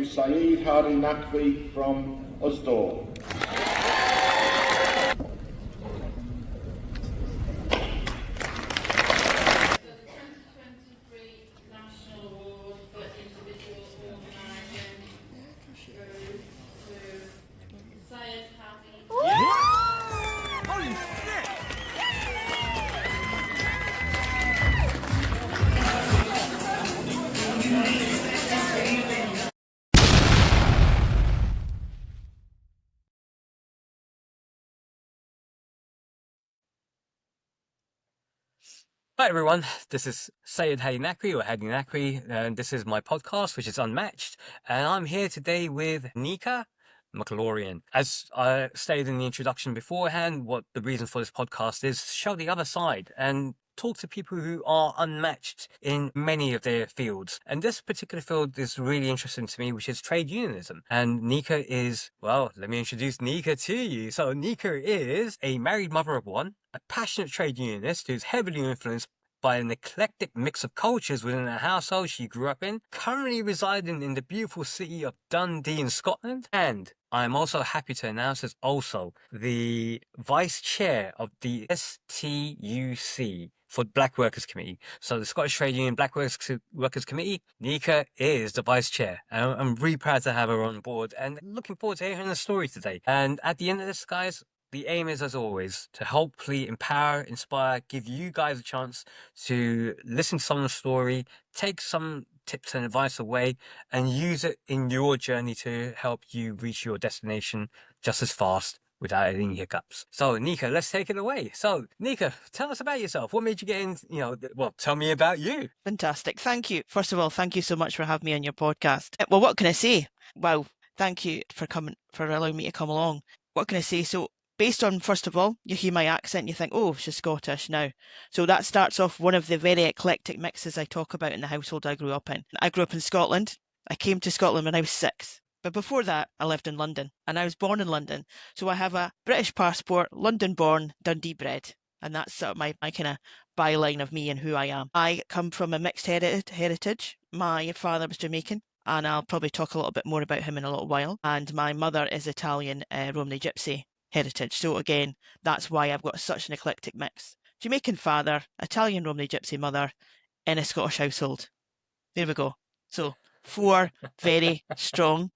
Saeed Hadi Naqui from Usdaw. Hi everyone, this is Sayed Hadi Naqui or Hadi Naqui, and this is my podcast, which is Unmatched, and I'm here today with Neica McLorian. As I stated in the introduction beforehand, what the reason for this podcast is to show the other side and talk to people who are unmatched in many of their fields. And this particular field is really interesting to me, which is trade unionism. And Neica is, well, let me introduce Neica to you. So Neica is a married mother of one, a passionate trade unionist who's heavily influenced by an eclectic mix of cultures within the household she grew up in, currently residing in the beautiful city of Dundee in Scotland. And I'm also happy to announce is also the vice chair of the STUC for Black Workers Committee. So the Scottish Trade Union Black Workers Committee, Neica is the vice chair. And I'm really proud to have her on board and looking forward to hearing the story today. And at the end of this, guys, the aim is, as always, to hopefully empower, inspire, give you guys a chance to listen to someone's story, take some tips and advice away, and use it in your journey to help you reach your destination just as fast without any hiccups. So, Neica, let's take it away. So, Neica, tell us about yourself. What made you get in, well, tell me about you. Fantastic. Thank you. First of all, thank you so much for having me on your podcast. Well, what can I say? Wow. Thank you for allowing me to come along. What can I say? So, based on, first of all, you hear my accent, you think, oh, she's Scottish now. So that starts off one of the very eclectic mixes I talk about in the household I grew up in. I grew up in Scotland. I came to Scotland when I was 6. But before that, I lived in London, and I was born in London. So I have a British passport, London-born, Dundee bred. And that's sort of my kind of byline of me and who I am. I come from a mixed heritage. My father was Jamaican, and I'll probably talk a little bit more about him in a little while. And my mother is Italian, Romani Gypsy heritage. So again, that's why I've got such an eclectic mix. Jamaican father, Italian Romani Gypsy mother, in a Scottish household. There we go. So 4 very strong,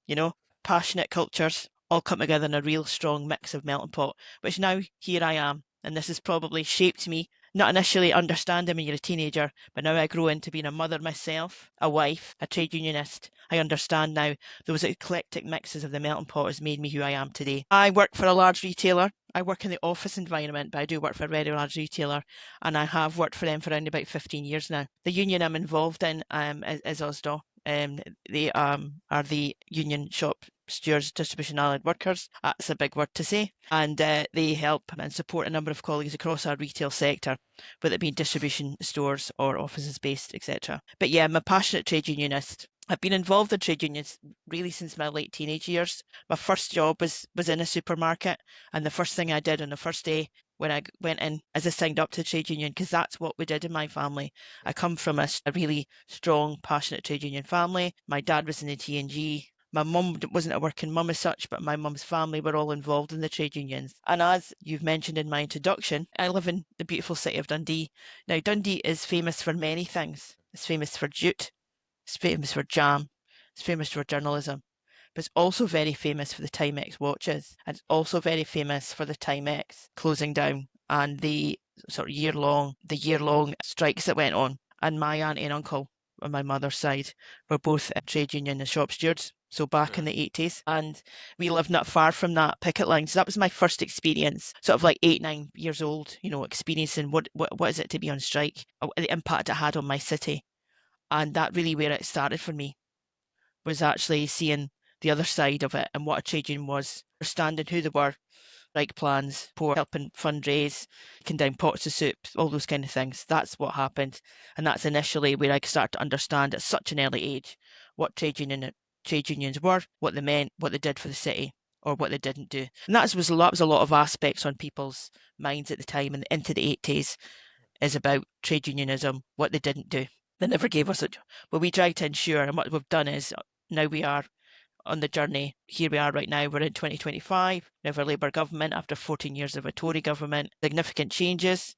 passionate cultures all come together in a real strong mix of melting pot, which now here I am. And this has probably shaped me, not initially understanding when you're a teenager, but now I grow into being a mother myself, a wife, a trade unionist. I understand now those eclectic mixes of the melting pot has made me who I am today. I work for a large retailer. I work in the office environment, but I do work for a very large retailer, and I have worked for them for around about 15 years now. The union I'm involved in is Usdaw. They are the union shop stewards, distribution allied workers. That's a big word to say. And they help and support a number of colleagues across our retail sector, whether it be distribution stores or offices based, etc. But yeah, I'm a passionate trade unionist. I've been involved in trade unions really since my late teenage years. My first job was in a supermarket, and the first thing I did on the first day when I went in is I signed up to the trade union, because that's what we did in my family. I come from a really strong, passionate trade union family. My dad was in the T&G. My mum wasn't a working mum as such, but my mum's family were all involved in the trade unions. And as you've mentioned in my introduction, I live in the beautiful city of Dundee. Now, Dundee is famous for many things. It's famous for jute. It's famous for jam. It's famous for journalism. But it's also very famous for the Timex watches. And it's also very famous for the Timex closing down and the sort of year-long strikes that went on. And my auntie and uncle on my mother's side were both trade union and shop stewards. So back in the 80s, and we lived not far from that picket line. So that was my first experience, sort of like 8, 9 years old, experiencing what is it to be on strike, the impact it had on my city. And that really where it started for me, was actually seeing the other side of it and what a trade union was, understanding who they were, strike plans, for helping fundraise, taking down pots of soup, all those kind of things. That's what happened. And that's initially where I started to understand at such an early age what trade unions were, what they meant, what they did for the city, or what they didn't do. And that was a lot of aspects on people's minds at the time and into the 80s is about trade unionism, what they didn't do. They never gave us it. Well, we tried to ensure, and what we've done is now we are on the journey. Here we are right now, we're in 2025, we have a Labour government after 14 years of a Tory government, significant changes,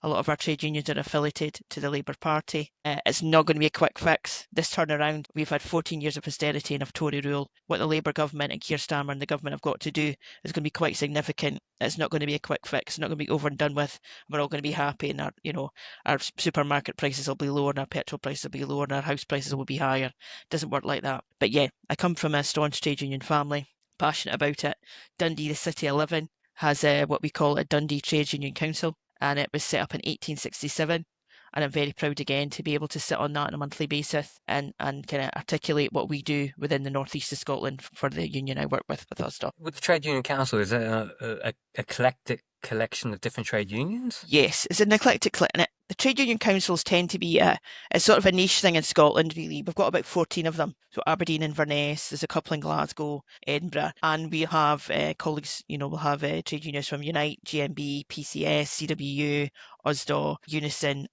a lot of our trade unions are affiliated to the Labour Party. It's not going to be a quick fix. This turnaround, we've had 14 years of austerity and of Tory rule. What the Labour government and Keir Starmer and the government have got to do is going to be quite significant. It's not going to be a quick fix. It's not going to be over and done with. We're all going to be happy, and our supermarket prices will be lower, and our petrol prices will be lower, and our house prices will be higher. It doesn't work like that. But yeah, I come from a staunch trade union family, passionate about it. Dundee, the city I live in, has what we call a Dundee Trades Union Council, and it was set up in 1867. And I'm very proud again to be able to sit on that on a monthly basis and kind of articulate what we do within the northeast of Scotland for the union I work with Usdaw. With the Trade Union Council, is it a eclectic collection of different trade unions? Yes, it's an eclectic collection. The trade union councils tend to be a sort of a niche thing in Scotland, really. We've got about 14 of them. So Aberdeen and Inverness, there's a couple in Glasgow, Edinburgh, and we have colleagues, we'll have trade unions from Unite, GMB, PCS, CWU, Usdaw, Unison.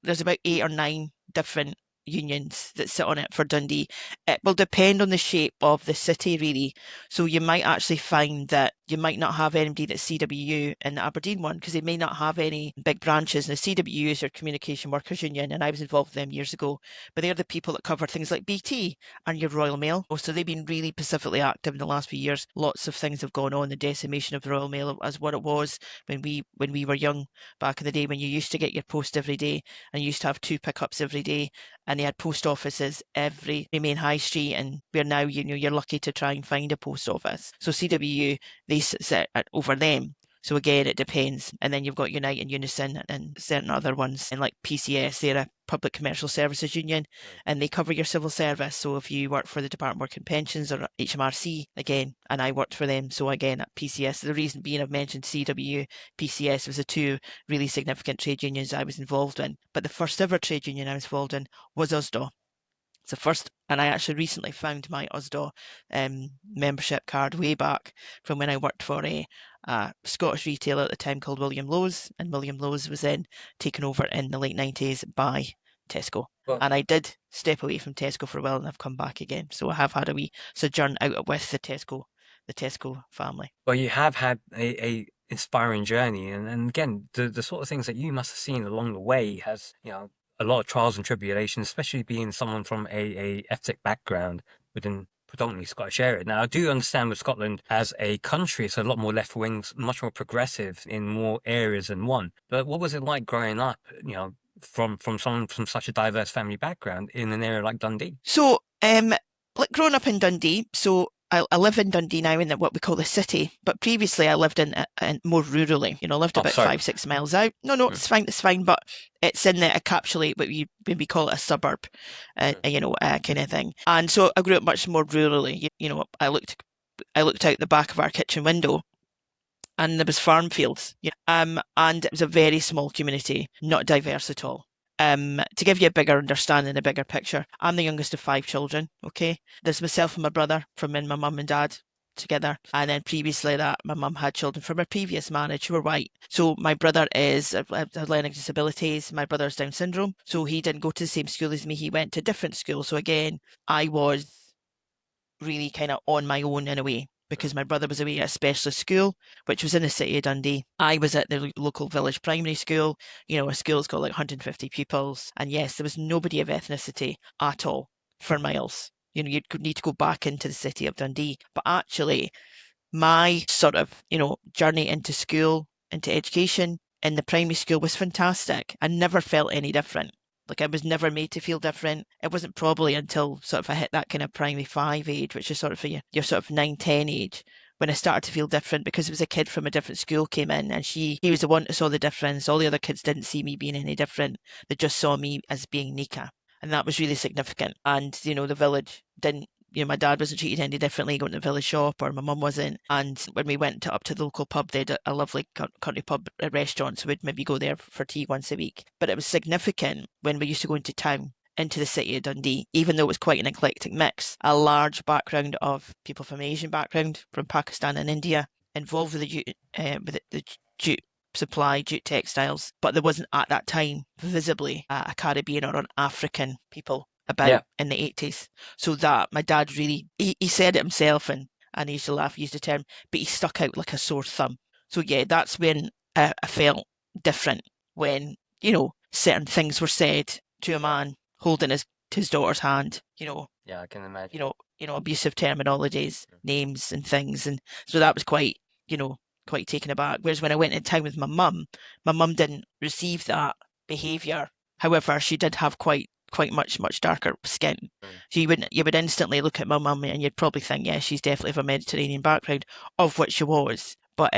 There's about 8 or 9 different unions that sit on it for Dundee. It will depend on the shape of the city, really. So you might actually find that you might not have anybody that's CWU in the Aberdeen one because they may not have any big branches. And the CWU is their Communication Workers Union, and I was involved with them years ago. But they're the people that cover things like BT and your Royal Mail. So they've been really specifically active in the last few years. Lots of things have gone on. The decimation of the Royal Mail as what it was when we were young back in the day, when you used to get your post every day and you used to have 2 pickups every day. And they had post offices every main high street, and where now you're lucky to try and find a post office. So CWU, they sit over them. So again, it depends. And then you've got Unite and Unison and certain other ones, and like PCS, they're a Public Commercial Services Union, and they cover your civil service. So if you work for the Department of Work and Pensions or HMRC, again, and I worked for them, so again at PCS. The reason being I've mentioned CW, PCS was the 2 really significant trade unions I was involved in. But the first ever trade union I was involved in was Usdaw. It's the first, and I actually recently found my Usdaw membership card way back from when I worked for a Scottish retailer at the time called William Lowes, and William Lowes was then taken over in the late 90s by Tesco. Well, and I did step away from Tesco for a while, and I've come back again. So I have had a wee sojourn out with the Tesco family. Well, you have had a inspiring journey, and again, the sort of things that you must have seen along the way has, a lot of trials and tribulations, especially being someone from a ethnic background within predominantly Scottish area. Now, I do understand with Scotland as a country, it's a lot more left wing, much more progressive in more areas than one. But what was it like growing up, from someone from such a diverse family background in an area like Dundee? So, like growing up in Dundee, so I live in Dundee now in what we call the city, but previously I lived in more rurally. I lived about 5-6 miles out. No, it's fine, but it's in the encapsulate what we call it a suburb, kind of thing. And so I grew up much more rurally. I looked out the back of our kitchen window, and there was farm fields. And it was a very small community, not diverse at all. To give you a bigger understanding, a bigger picture, I'm the youngest of 5 children, okay? There's myself and my brother from when my mum and dad together. And then previously that, my mum had children from her previous marriage who were white. So my brother has learning disabilities. My brother's Down syndrome. So he didn't go to the same school as me. He went to different schools. So again, I was really kind of on my own in a way, because my brother was away at a specialist school, which was in the city of Dundee. I was at the local village primary school. A school's got like 150 pupils. And yes, there was nobody of ethnicity at all for miles. You'd need to go back into the city of Dundee. But actually, my sort of, journey into school, into education in the primary school was fantastic. I never felt any different. Like, I was never made to feel different. It wasn't probably until sort of I hit that kind of primary 5 age, which is sort of for your sort of 9-10 age, when I started to feel different, because it was a kid from a different school came in, and he was the one that saw the difference. All the other kids didn't see me being any different. They just saw me as being Neica. And that was really significant. And, the village didn't, my dad wasn't treated any differently going to the village shop, or my mum wasn't. And when we went up to the local pub, they had a lovely country pub restaurant, so we'd maybe go there for tea once a week. But it was significant when we used to go into town, into the city of Dundee, even though it was quite an eclectic mix. A large background of people from Asian background, from Pakistan and India, involved with the jute supply, jute textiles. But there wasn't at that time visibly a Caribbean or an African people about in the 80s. So that my dad really, he said it himself, and he used to laugh, he used the term, but he stuck out like a sore thumb. So yeah, that's when I felt different, when, certain things were said to a man holding his daughter's hand, Yeah, I can imagine. abusive terminologies, names and things. And so that was quite taken aback. Whereas when I went in town with my mum didn't receive that behaviour. However, she did have quite much darker skin. So you would instantly look at my mum and you'd probably think, yeah, she's definitely of a Mediterranean background, of which she was. But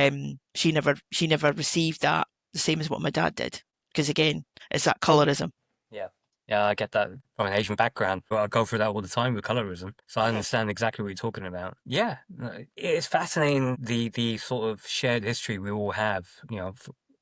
she never received that the same as what my dad did. Because again, it's that colorism. Yeah. Yeah, I get that from an Asian background. But I go through that all the time with colorism. So I understand exactly what you're talking about. Yeah. It's fascinating the sort of shared history we all have,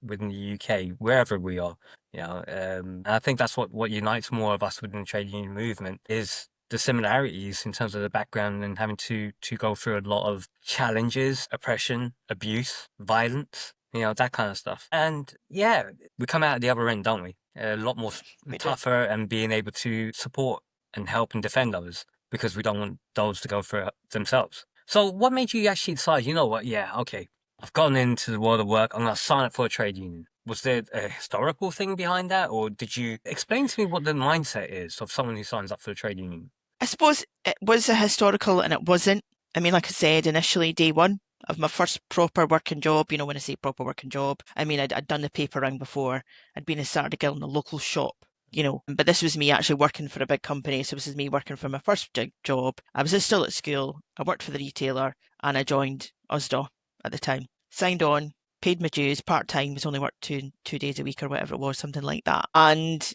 within the UK, wherever we are. And I think that's what unites more of us within the trade union movement is the similarities in terms of the background and having to go through a lot of challenges, oppression, abuse, violence, that kind of stuff. And yeah, we come out at the other end, don't we? A lot more tougher and being able to support and help and defend others because we don't want those to go through it themselves. So what made you actually decide, you know what, yeah, okay, I've gone into the world of work, I'm going to sign up for a trade union? Was there a historical thing behind that, or did you explain to me what the mindset is of someone who signs up for a trade union? I suppose it was a historical and it wasn't. I mean, like I said, initially day one of my first proper working job, when I say proper working job, I mean, I'd done the paper round before. I'd been a Saturday girl in the local shop, but this was me actually working for a big company. So this is me working for my first job. I was still at school. I worked for the retailer and I joined USDA at the time. Signed on, paid my dues, part-time, was only worked two days a week or whatever it was, something like that. And,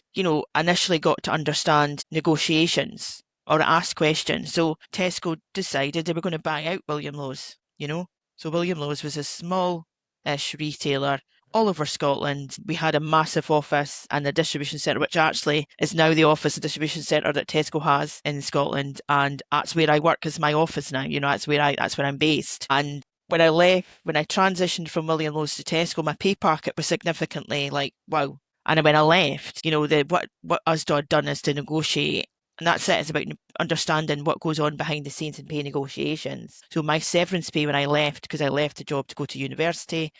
initially got to understand negotiations or ask questions. So Tesco decided they were going to buy out William Lowes, So William Lowes was a small-ish retailer all over Scotland. We had a massive office and a distribution centre, which actually is now the office and distribution centre that Tesco has in Scotland. And that's where I work as my office now. That's where I'm based. And when I transitioned from William Lowes to Tesco, my pay packet was significantly like, wow. And when I left, what USDA had done is to negotiate. And that's it. It's about understanding what goes on behind the scenes in pay negotiations. So my severance pay when I left, because I left the job to go to university,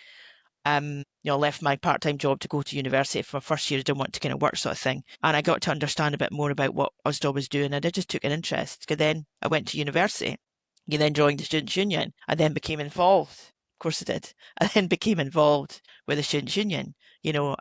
left my part-time job to go to university for my first year. I didn't want to kind of work sort of thing. And I got to understand a bit more about what USDA was doing. And I just took an interest. Because then I went to university. You then joined the Students' Union. I then became involved. Of course I did. I then became involved with the Students' Union,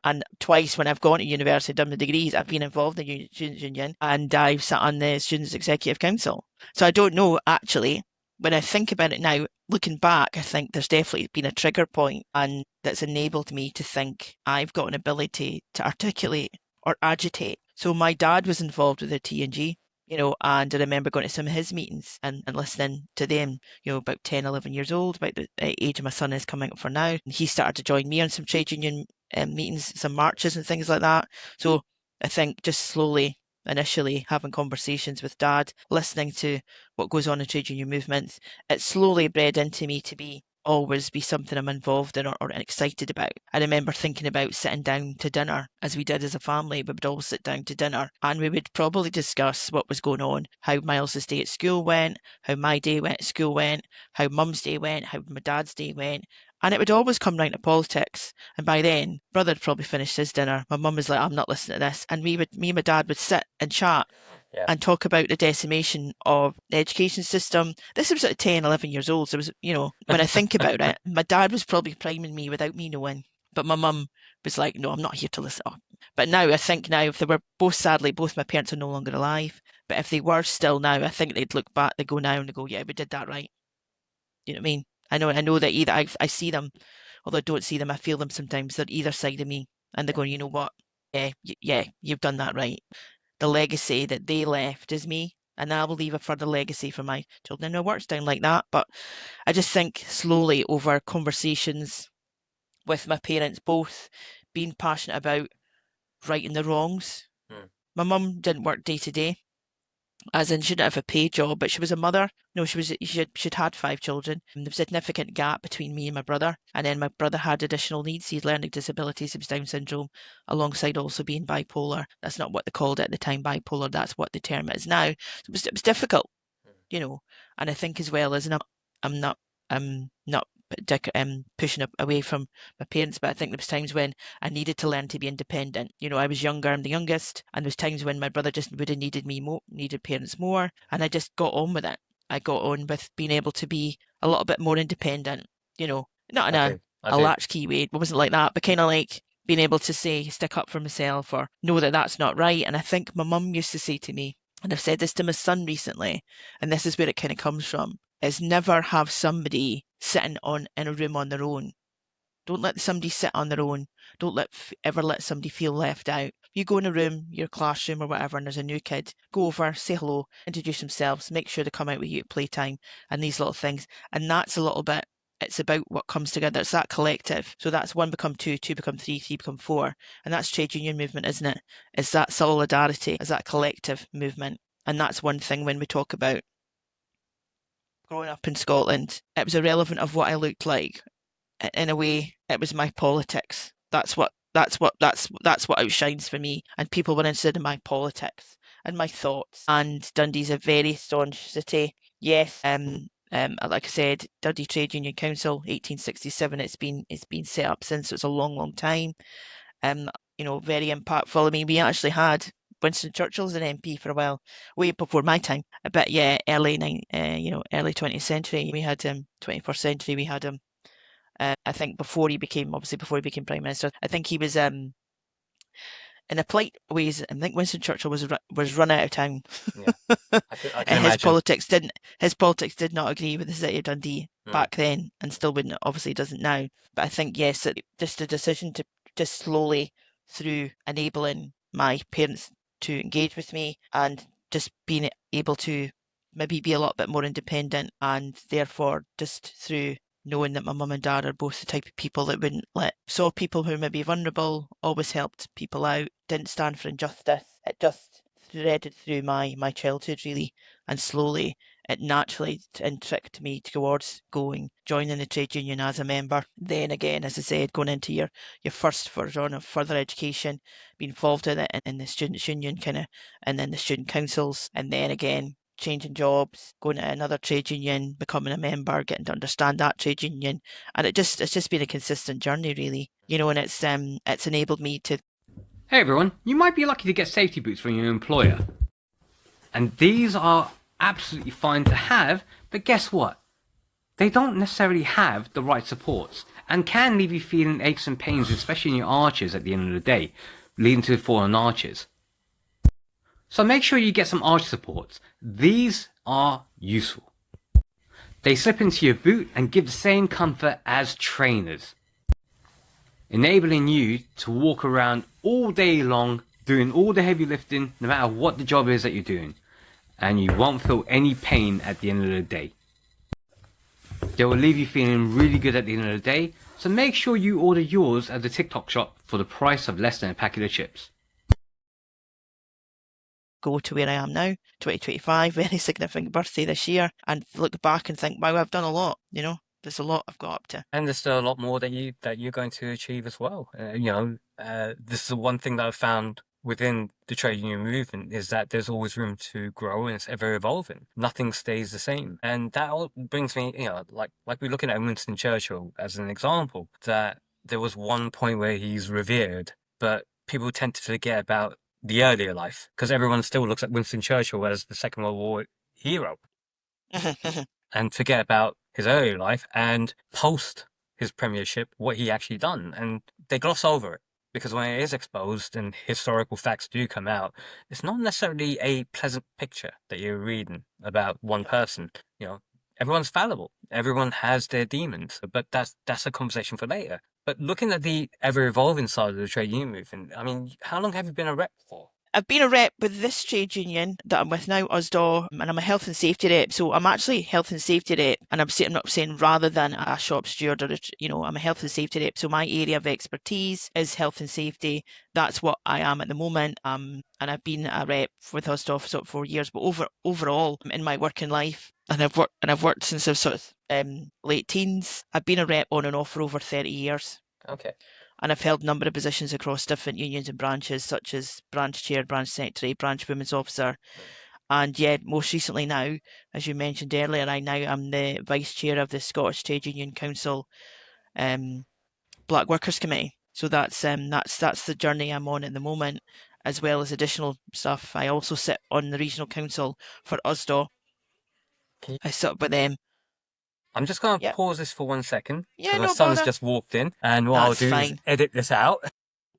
and twice when I've gone to university, done the degrees, I've been involved in the Students' Union and I've sat on the Students' Executive Council. So I don't know, actually, when I think about it now, looking back, I think there's definitely been a trigger point and that's enabled me to think I've got an ability to articulate or agitate. So my dad was involved with the TNG, and I remember going to some of his meetings and listening to them, about 10, 11 years old, about the age my son is coming up for now. And he started to join me on some trade union meetings, some marches and things like that. So I think just slowly, initially having conversations with dad, listening to what goes on in trade union movements, it slowly bred into me to always be something I'm involved in or excited about. I remember thinking about sitting down to dinner, as we did as a family. We would all sit down to dinner and we would probably discuss what was going on, how Miles' day at school went, how my day at school went, how mum's day went, how my dad's day went. And it would always come down to politics. And by then, brother had probably finished his dinner. My mum was like, I'm not listening to this. And me and my dad would sit and chat and talk about the decimation of the education system. This was at 10, 11 years old. So it was, when I think about it, my dad was probably priming me without me knowing. But my mum was like, no, I'm not here to listen. But now, I think now, if they were both my parents are no longer alive. But if they were still now, I think they'd look back, they go now and they go, yeah, we did that right. You know what I mean? I know that either I see them, although I don't see them, I feel them sometimes. They're either side of me and they're going, you know what? Yeah, you've done that right. The legacy that they left is me, and I will leave a further legacy for my children. Now, it works down like that, but I just think slowly over conversations with my parents, both being passionate about righting the wrongs. My mum didn't work day to day. as in she didn't have a paid job, but she was a mother. No, she'd had 5 children. And there was a significant gap between me and my brother. And then my brother had additional needs. He had learning disabilities, he was Down syndrome, alongside also being bipolar. That's not what they called it at the time, bipolar. That's what the term is now. So it was difficult, you know. And I think as well as I'm not pushing away from my parents, but I think there was times when I needed to learn to be independent. You know, I was younger, I'm the youngest, and there was times when my brother just would have needed me more, needed parents more, and I just got on with it. I got on with being able to be a little bit more independent, you know, not in I a do. latchkey way. It wasn't like that, but kind of like being able to say, stick up for myself or know that that's not right. And I think my mum used to say to me, and I've said this to my son recently, and this is where it kind of comes from, is never have somebody sitting in a room on their own. Don't let somebody sit on their own. Don't ever let somebody feel left out. You go in a room, your classroom or whatever, and there's a new kid, go over, say hello, introduce themselves, make sure they come out with you at playtime and these little things. And that's a little bit, it's about what comes together. It's that collective. So that's 1 become 2, 2 become 3, 3 become 4. And that's trade union movement, isn't it? It's that solidarity, it's that collective movement. And that's one thing when we talk about growing up in Scotland, it was irrelevant of what I looked like. In a way, it was my politics. That's what outshines for me. And people were interested in my politics and my thoughts. And Dundee's a very staunch city. Yes, like I said, Dundee Trade Union Council, 1867. It's been set up since. It's a long, long time. You know, very impactful. I mean, we actually had Winston Churchill as an MP for a while, way before my time. But yeah, early 20th century. We had him. 21st century, we had him. I think before he became Prime Minister, I think he was in a polite ways. I think Winston Churchill was run out of town. Yeah, I can And imagine. his politics did not agree with the city of Dundee back then, and still wouldn't, obviously doesn't now. But I think yes, that just a decision to just slowly, through enabling my parents to engage with me and just being able to maybe be a little bit more independent, and therefore just through knowing that my mum and dad are both the type of people that saw people who may be vulnerable, always helped people out, didn't stand for injustice. It just threaded through my childhood really, and slowly it naturally tricked me towards joining the trade union as a member. Then again, as I said, going into your first version of further education, being involved in it in the students' union kind of, and then the student councils, and then again changing jobs, going to another trade union, becoming a member, getting to understand that trade union, and it's just been a consistent journey, really. You know, and it's enabled me to. Hey everyone, you might be lucky to get safety boots from your employer. And these are absolutely fine to have, but guess what? They don't necessarily have the right supports and can leave you feeling aches and pains, especially in your arches at the end of the day, leading to fallen arches. So make sure you get some arch supports. These are useful. They slip into your boot and give the same comfort as trainers, enabling you to walk around all day long doing all the heavy lifting no matter what the job is that you're doing, and you won't feel any pain at the end of the day. They will leave you feeling really good at the end of the day, so make sure you order yours at the TikTok shop for the price of less than a packet of chips. Go to where I am now, 2025, very significant birthday this year, and look back and think, wow, I've done a lot, you know. There's a lot I've got up to. And there's still a lot more that you're going to achieve as well. This is the one thing that I've found within the trade union movement is that there's always room to grow and it's ever evolving. Nothing stays the same. And that all brings me, like we're looking at Winston Churchill as an example, that there was one point where he's revered, but people tend to forget about the earlier life because everyone still looks at Winston Churchill as the Second World War hero and forget about his earlier life and post his premiership, what he actually done. And they gloss over it because when it is exposed and historical facts do come out, it's not necessarily a pleasant picture that you're reading about one person. Everyone's fallible. Everyone has their demons, but that's a conversation for later. But looking at the ever-evolving side of the trade union movement, I mean, how long have you been a rep for? I've been a rep with this trade union that I'm with now, USDAW, and I'm a health and safety rep. So I'm actually health and safety rep, and I'm not saying rather than a shop steward or, I'm a health and safety rep. So my area of expertise is health and safety. That's what I am at the moment. And I've been a rep with USDAW for sort of 4 years. But overall, in my working life, and I've worked since I was sort of late teens. I've been a rep on and off for over 30 years. Okay. And I've held a number of positions across different unions and branches, such as branch chair, branch secretary, branch women's officer. And yeah, most recently now, as you mentioned earlier, I'm the vice chair of the Scottish Trade Union Council Black Workers Committee. So that's the journey I'm on at the moment, as well as additional stuff. I also sit on the regional council for USDAW. I sit up with them. I'm just going to Yep. pause this for 1 second. Yeah, Because my no son's bother. just walked in. And what That's I'll do fine. is edit this out.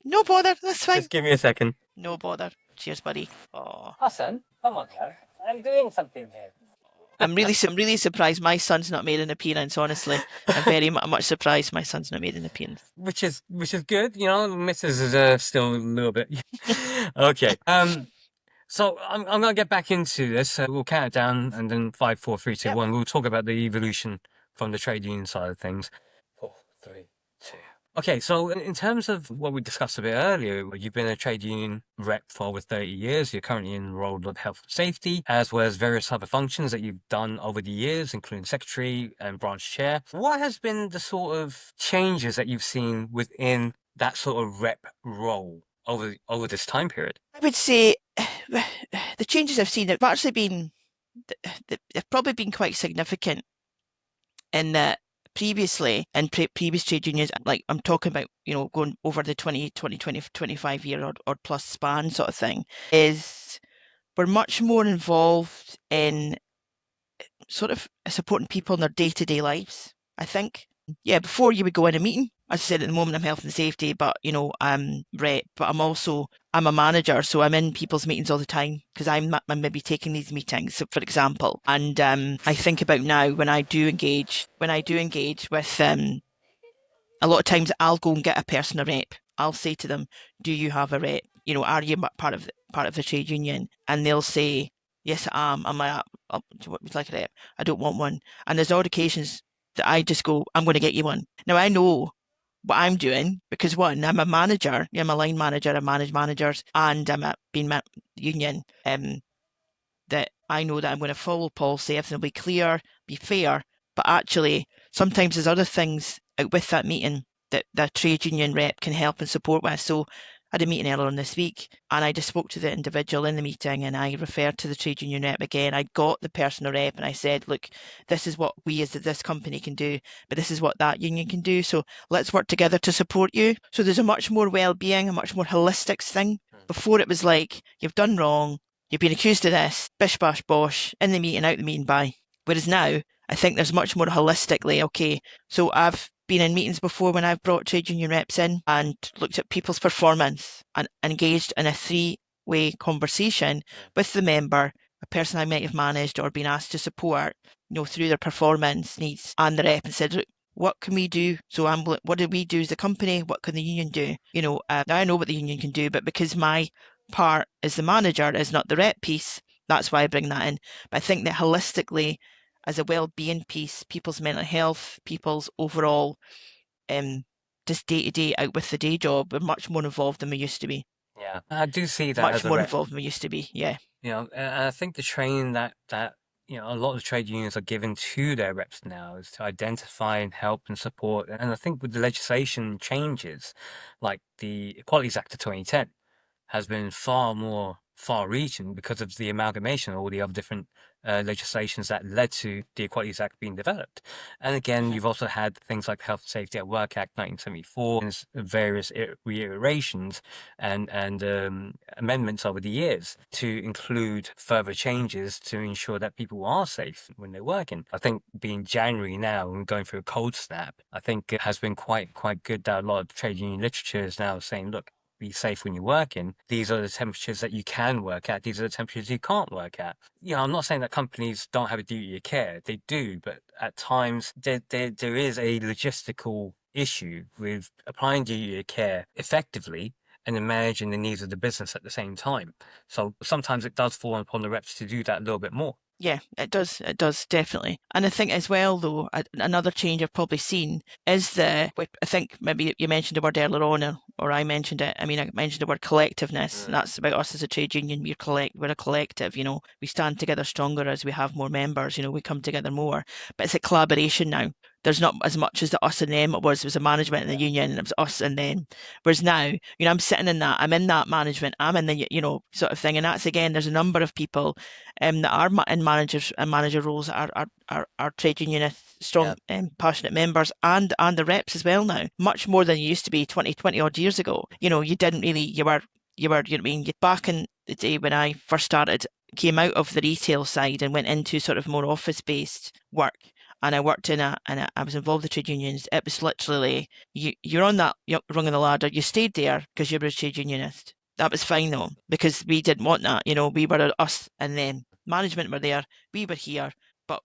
No bother, that's fine. Just give me a second. No bother. Cheers, buddy. Oh. Son, come on now. I'm doing something here. I'm really surprised my son's not made an appearance, honestly. I'm very much surprised my son's not made an appearance. Which is good, you know, Mrs. is still a little bit. Okay. So I'm gonna get back into this. We'll count it down, and then 5, 4, 3, 2, 1. We'll talk about the evolution from the trade union side of things. 4, 3, 2. Okay, so in terms of what we discussed a bit earlier, you've been a trade union rep for over 30 years. You're currently in the role of health and safety, as well as various other functions that you've done over the years, including secretary and branch chair. What has been the sort of changes that you've seen within that sort of rep role over this time period? I would say the changes I've seen have actually been, they've probably been quite significant in that previously in previous trade unions, like I'm talking about, going over the 20, 25 year or plus span sort of thing, is we're much more involved in sort of supporting people in their day-to-day lives, I think. Yeah, before you would go in a meeting, as I said, at the moment I'm health and safety, but I'm rep, but I'm a manager, so I'm in people's meetings all the time because I'm maybe taking these meetings, so for example. And I think about now when I do engage with a lot of times I'll go and get a person a rep. I'll say to them, "Do you have a rep? Are you part of the trade union?" And they'll say, "Yes, I am." I'm like, "Oh, would you like a rep? I don't want one." And there's odd occasions that I just go, "I'm going to get you one." Now I know what I'm doing because one, I'm a manager. I'm a line manager. I manage managers, and I'm being union. That I know that I'm going to follow policy. Everything will be clear, be fair. But actually, sometimes there's other things out with that meeting that the trade union rep can help and support with. So I had a meeting earlier on this week, and I just spoke to the individual in the meeting, and I referred to the trade union rep again. I got the personal rep, and I said, "Look, this is what we as this company can do, but this is what that union can do. So let's work together to support you." So there's a much more well-being, a much more holistic thing. Before it was like, you've done wrong, you've been accused of this, bish bash bosh, in the meeting, out the meeting, bye. Whereas now, I think there's much more holistically, okay, so I've been in meetings before when I've brought trade union reps in and looked at people's performance and engaged in a three-way conversation with the member, a person I might have managed or been asked to support, through their performance needs, and the rep, and said, "Look, what can we do?" So what do we do as a company? What can the union do? Now I know what the union can do, but because my part as the manager is not the rep piece, that's why I bring that in. But I think that holistically, as a well-being piece, people's mental health, people's overall just day-to-day out with the day job, we're much more involved than we used to be. Yeah, I do see that Much as a more rep. involved than we used to be, yeah. And I think the training that a lot of trade unions are given to their reps now is to identify and help and support. And I think with the legislation changes, like the Equalities Act of 2010, has been far more far-reaching because of the amalgamation of all the other different legislations that led to the Equalities Act being developed. And again, you've also had things like Health and Safety at Work Act 1974 and various reiterations and amendments over the years to include further changes to ensure that people are safe when they're working. I think being January now and going through a cold snap, I think it has been quite good that a lot of trade union literature is now saying, look, be safe when you're working. These are the temperatures that you can work at. These are the temperatures you can't work at. I'm not saying that companies don't have a duty of care. They do, but at times there is a logistical issue with applying duty of care effectively and then managing the needs of the business at the same time. So sometimes it does fall upon the reps to do that a little bit more. Yeah, it does, definitely. And I think as well, though, another change I've probably seen is I think maybe you mentioned the word earlier on, or I mentioned it. I mean, I mentioned the word collectiveness. And that's about us as a trade union. We're a collective, we stand together stronger as we have more members, we come together more. But it's a collaboration now. There's not as much as the us and them it was. It was a management in the union, and it was us and them. Whereas now, I'm sitting in that, I'm in that management, I'm in the, sort of thing. And that's, again, there's a number of people that are in manager roles that are trade unionist, strong, passionate members, and the reps as well now, much more than you used to be 20 odd years ago. You didn't really, you were, you know what I mean? Back in the day when I first came out of the retail side and went into sort of more office-based work, and I worked I was involved with trade unions. It was literally, you're on that rung of the ladder, you stayed there because you were a trade unionist. That was fine though, because we didn't want that. We were us and them. Management were there, we were here, but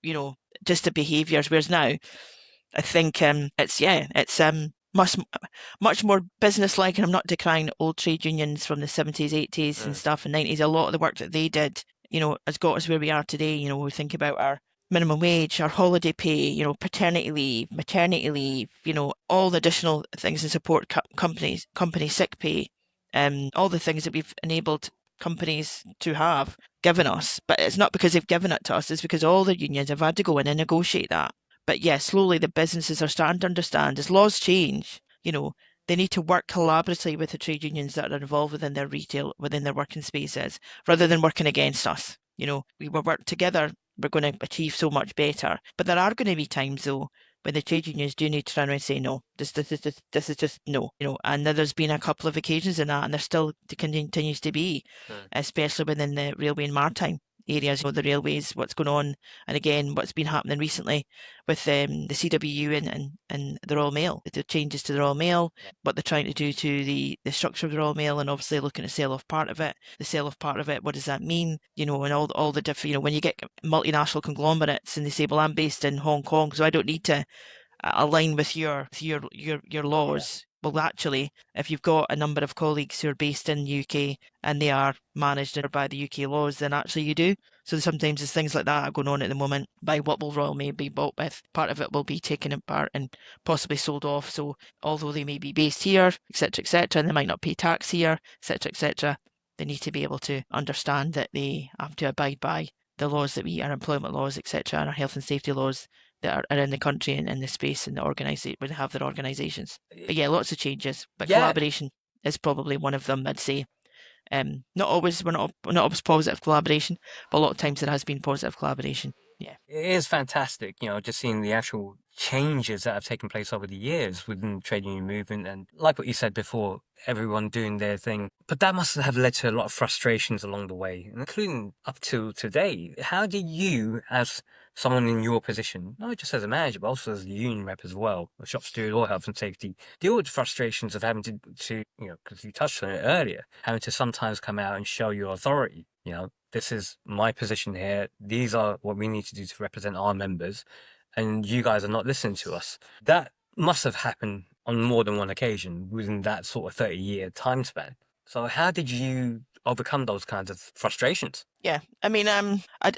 just the behaviours. Whereas now, I think it's much more business-like, and I'm not decrying old trade unions from the 70s, 80s and stuff, and 90s. A lot of the work that they did, has got us where we are today. We think about our minimum wage, our holiday pay, paternity leave, maternity leave, all the additional things and support company sick pay, all the things that we've enabled companies to have given us. But it's not because they've given it to us, it's because all the unions have had to go in and negotiate that. But yeah, slowly the businesses are starting to understand as laws change, they need to work collaboratively with the trade unions that are involved within their retail, within their working spaces, rather than working against us. We will work together, we're going to achieve so much better. But there are going to be times, though, when the trade unions do need to turn around and say, no, this is just no, and there's been a couple of occasions in that, and there still continues to be, especially within the railway and maritime areas, the railways, what's going on, and again, what's been happening recently with the CWU and the Royal Mail, the changes to the Royal Mail, what they're trying to do to the structure of the Royal Mail, and obviously looking to sell off part of it. The sale of part of it, what does that mean? And all the different, when you get multinational conglomerates and they say, well, I'm based in Hong Kong, so I don't need to align with your laws. Well, actually, if you've got a number of colleagues who are based in the UK and they are managed by the UK laws, then actually you do. So sometimes there's things like that are going on at the moment. By what will Royal Mail be bought with? Part of it will be taken apart and possibly sold off. So although they may be based here, etc., and they might not pay tax here, etc., they need to be able to understand that they have to abide by the laws that our employment laws, etc., and our health and safety laws that are in the country and in the space and would have their organisations. But yeah, lots of changes. But collaboration is probably one of them, I'd say. Not always, we're not always positive collaboration, but a lot of times there has been positive collaboration. Yeah. It is fantastic, just seeing the actual changes that have taken place over the years within the trade union movement, and like what you said before, everyone doing their thing. But that must have led to a lot of frustrations along the way, including up to today. How do you, as someone in your position, not just as a manager, but also as a union rep as well, a shop steward or health and safety, deal with frustrations of having to because you touched on it earlier, having to sometimes come out and show your authority, this is my position here. These are what we need to do to represent our members, and you guys are not listening to us. That must have happened on more than one occasion within that sort of 30-year time span. So how did you overcome those kinds of frustrations? Yeah, I mean, I'd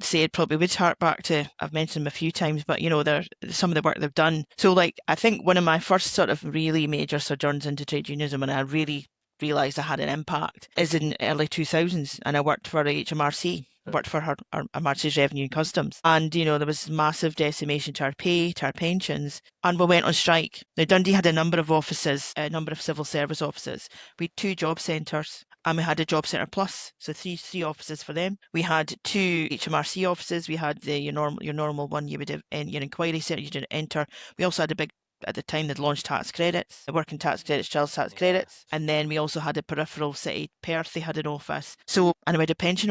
say it probably would hark back to, I've mentioned them a few times, but there's some of the work they've done. So I think one of my first sort of really major sojourns into trade unionism, and I really realised I had an impact, is in early 2000s, and I worked for HMRC. Worked for our Marches Revenue and Customs, and there was massive decimation to our pay, to our pensions, and we went on strike. Now Dundee had a number of offices, a number of civil service offices. We had 2 job centres, and we had a job centre plus, so three offices for them. We had 2 HMRC offices. We had your normal one you would have in your inquiry centre, you didn't enter. We also had a big, at the time they'd launched tax credits, the working tax credits, child tax credits, and then we also had a peripheral city, Perth, they had an office. So, and we had a pension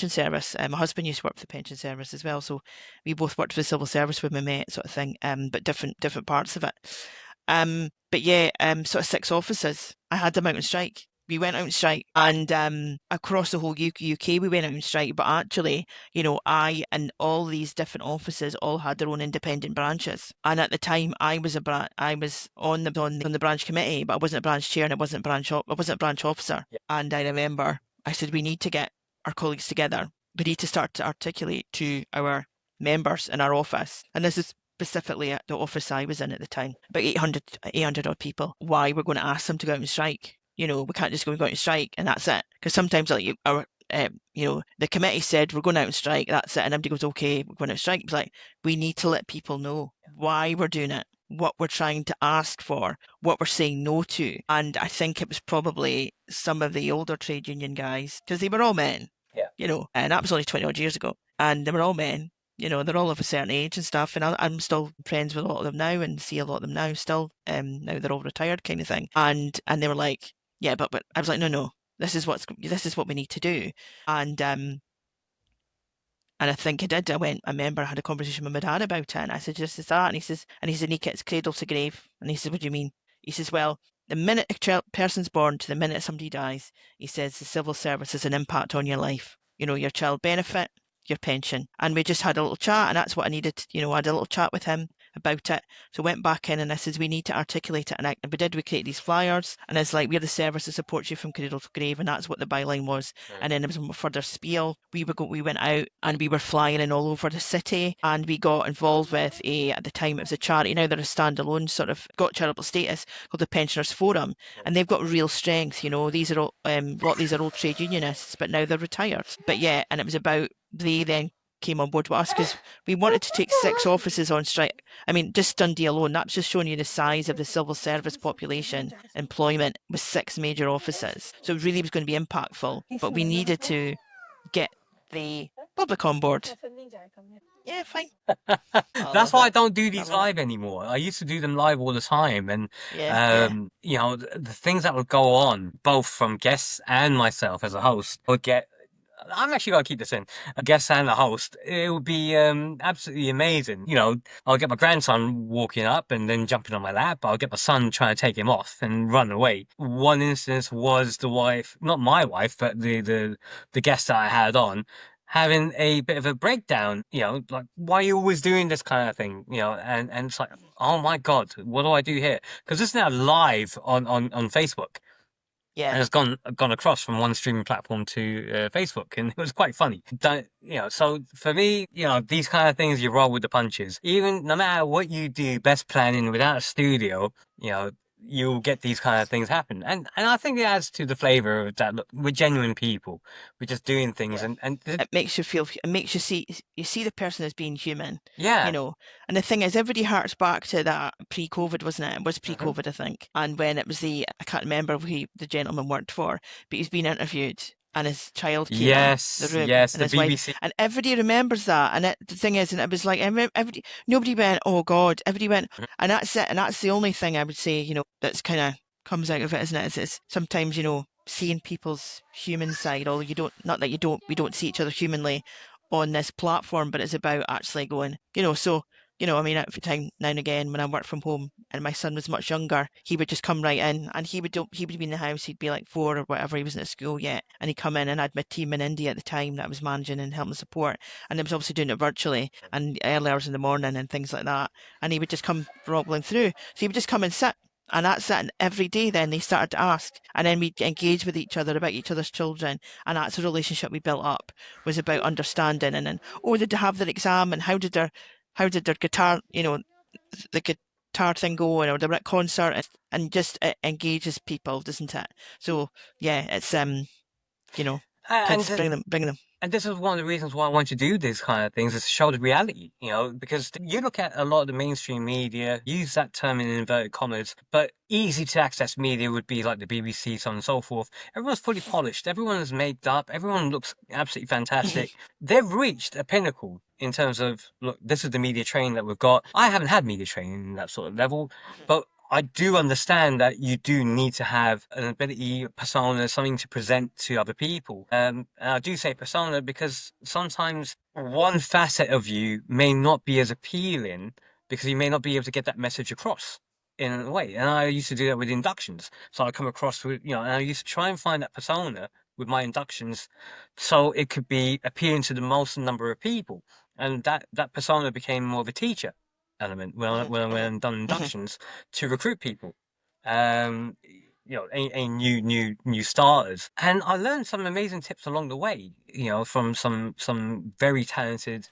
service. My husband used to work for the pension service as well, so we both worked for the civil service when we met, sort of thing, but different parts of it. But yeah, sort of 6 offices. I had them out on strike. we went out on strike, and across the whole UK we went out on strike. But actually, I and all these different offices all had their own independent branches. And at the time, I was on the branch committee, but I wasn't a branch chair and I wasn't a branch officer. Yeah. And I remember I said, we need to get our colleagues together. We need to start to articulate to our members in our office, and this is specifically at the office I was in at the time, about 800 odd people, why we're going to ask them to go out and strike. We can't just go out and strike and that's it. Because sometimes the committee said we're going out and strike, that's it, and everybody goes, okay, we're going out and strike. It's like, we need to let people know why we're doing it, what we're trying to ask for, what we're saying no to. And I think it was probably some of the older trade union guys, because they were all men. Yeah. And that was only 20 odd years ago. And they were all men. They're all of a certain age and stuff. And I'm still friends with a lot of them now and see a lot of them now still. Now they're all retired kind of thing. And they were like, yeah, but I was like, no, this is what we need to do. And I think I did. I remember I had a conversation with my dad about it, and I said, just as that. And he said, Neica, it's cradle to grave. And he said, what do you mean? He says, well, the minute a person's born to the minute somebody dies, he says the civil service has an impact on your life. Your child benefit, your pension. And we just had a little chat, and that's what I needed. I had a little chat with him about it. So I went back in and I said, we need to articulate it. And we created these flyers, and it's like, we're the service that supports you from cradle to grave, and that's what the byline was. Right. And then there was a further spiel. We went out and we were flying in all over the city, and we got involved with at the time it was a charity, now they're a standalone sort of, got charitable status, called the Pensioners Forum. And they've got real strength. These are all, a lot of these are old trade unionists, but now they're retired. But yeah, and it was about, they then came on board with us because we wanted to take 6 offices on strike. I mean, just Dundee alone, that's just showing you the size of the civil service population employment with 6 major offices. So it really was going to be impactful, but we needed to get the public on board. Yeah, fine. That's why I don't do these live anymore. I used to do them live all the time, and the things that would go on, both from guests and myself as a host, would get. I'm actually going to keep this in. A guest and a host. It would be absolutely amazing. I'll get my grandson walking up and then jumping on my lap. I'll get my son trying to take him off and run away. One instance was the wife, not my wife, but the guest that I had on, having a bit of a breakdown. Like, why are you always doing this kind of thing? And it's like, oh my God, what do I do here? Because this is now live on Facebook. Yeah. And it's gone across from one streaming platform to Facebook, and it was quite funny. So for me, these kind of things, you roll with the punches. Even no matter what you do, best planning without a studio, you'll get these kind of things happen. And I think it adds to the flavor of that. Look, we're genuine people. We're just doing things, and it makes you see the person as being human. Yeah. And the thing is, everybody harks back to that pre-COVID, wasn't it? It was pre-COVID, I think. And when it was I can't remember who the gentleman worked for, but he's been interviewed. And his child came in the room, yes, and the his BBC. Wife, and everybody remembers that. And the thing is, and it was like everybody, nobody went, oh God, everybody went, and that's it. And that's the only thing I would say, that's kind of comes out of it, isn't it? It's sometimes, seeing people's human side, although we don't see each other humanly on this platform, but it's about actually going, I mean, every time now and again when I worked from home and my son was much younger, he would just come right in, and he would be in the house. He'd be like 4 or whatever. He wasn't at school yet, and he'd come in, and I had my team in India at the time that I was managing and helping support, and I was obviously doing it virtually and early hours in the morning and things like that. And he would just come robbling through. So he would just come and sit. And that's it. And every day then they started to ask, and then we'd engage with each other about each other's children. And that's the relationship we built up, was about understanding. And then, did they have their exam, and how did their guitar, the guitar thing go, or they were at concert, and just it engages people, doesn't it? So yeah, it's bring them. And this is one of the reasons why I want to do these kind of things, is to show the reality, because you look at a lot of the mainstream media, use that term in inverted commas, but easy to access media would be like the BBC, so on and so forth. Everyone's fully polished. Everyone is made up. Everyone looks absolutely fantastic. They've reached a pinnacle in terms of, look, this is the media training that we've got. I haven't had media training in that sort of level, but I do understand that you do need to have an ability, persona, something to present to other people. And I do say persona because sometimes one facet of you may not be as appealing because you may not be able to get that message across. in a way. And I used to do that with inductions. So I come across with, and I used to try and find that persona with my inductions so it could be appealing to the most number of people. And that persona became more of a teacher element when I'm done inductions to recruit people. Um, any new starters. And I learned some amazing tips along the way, from some very talented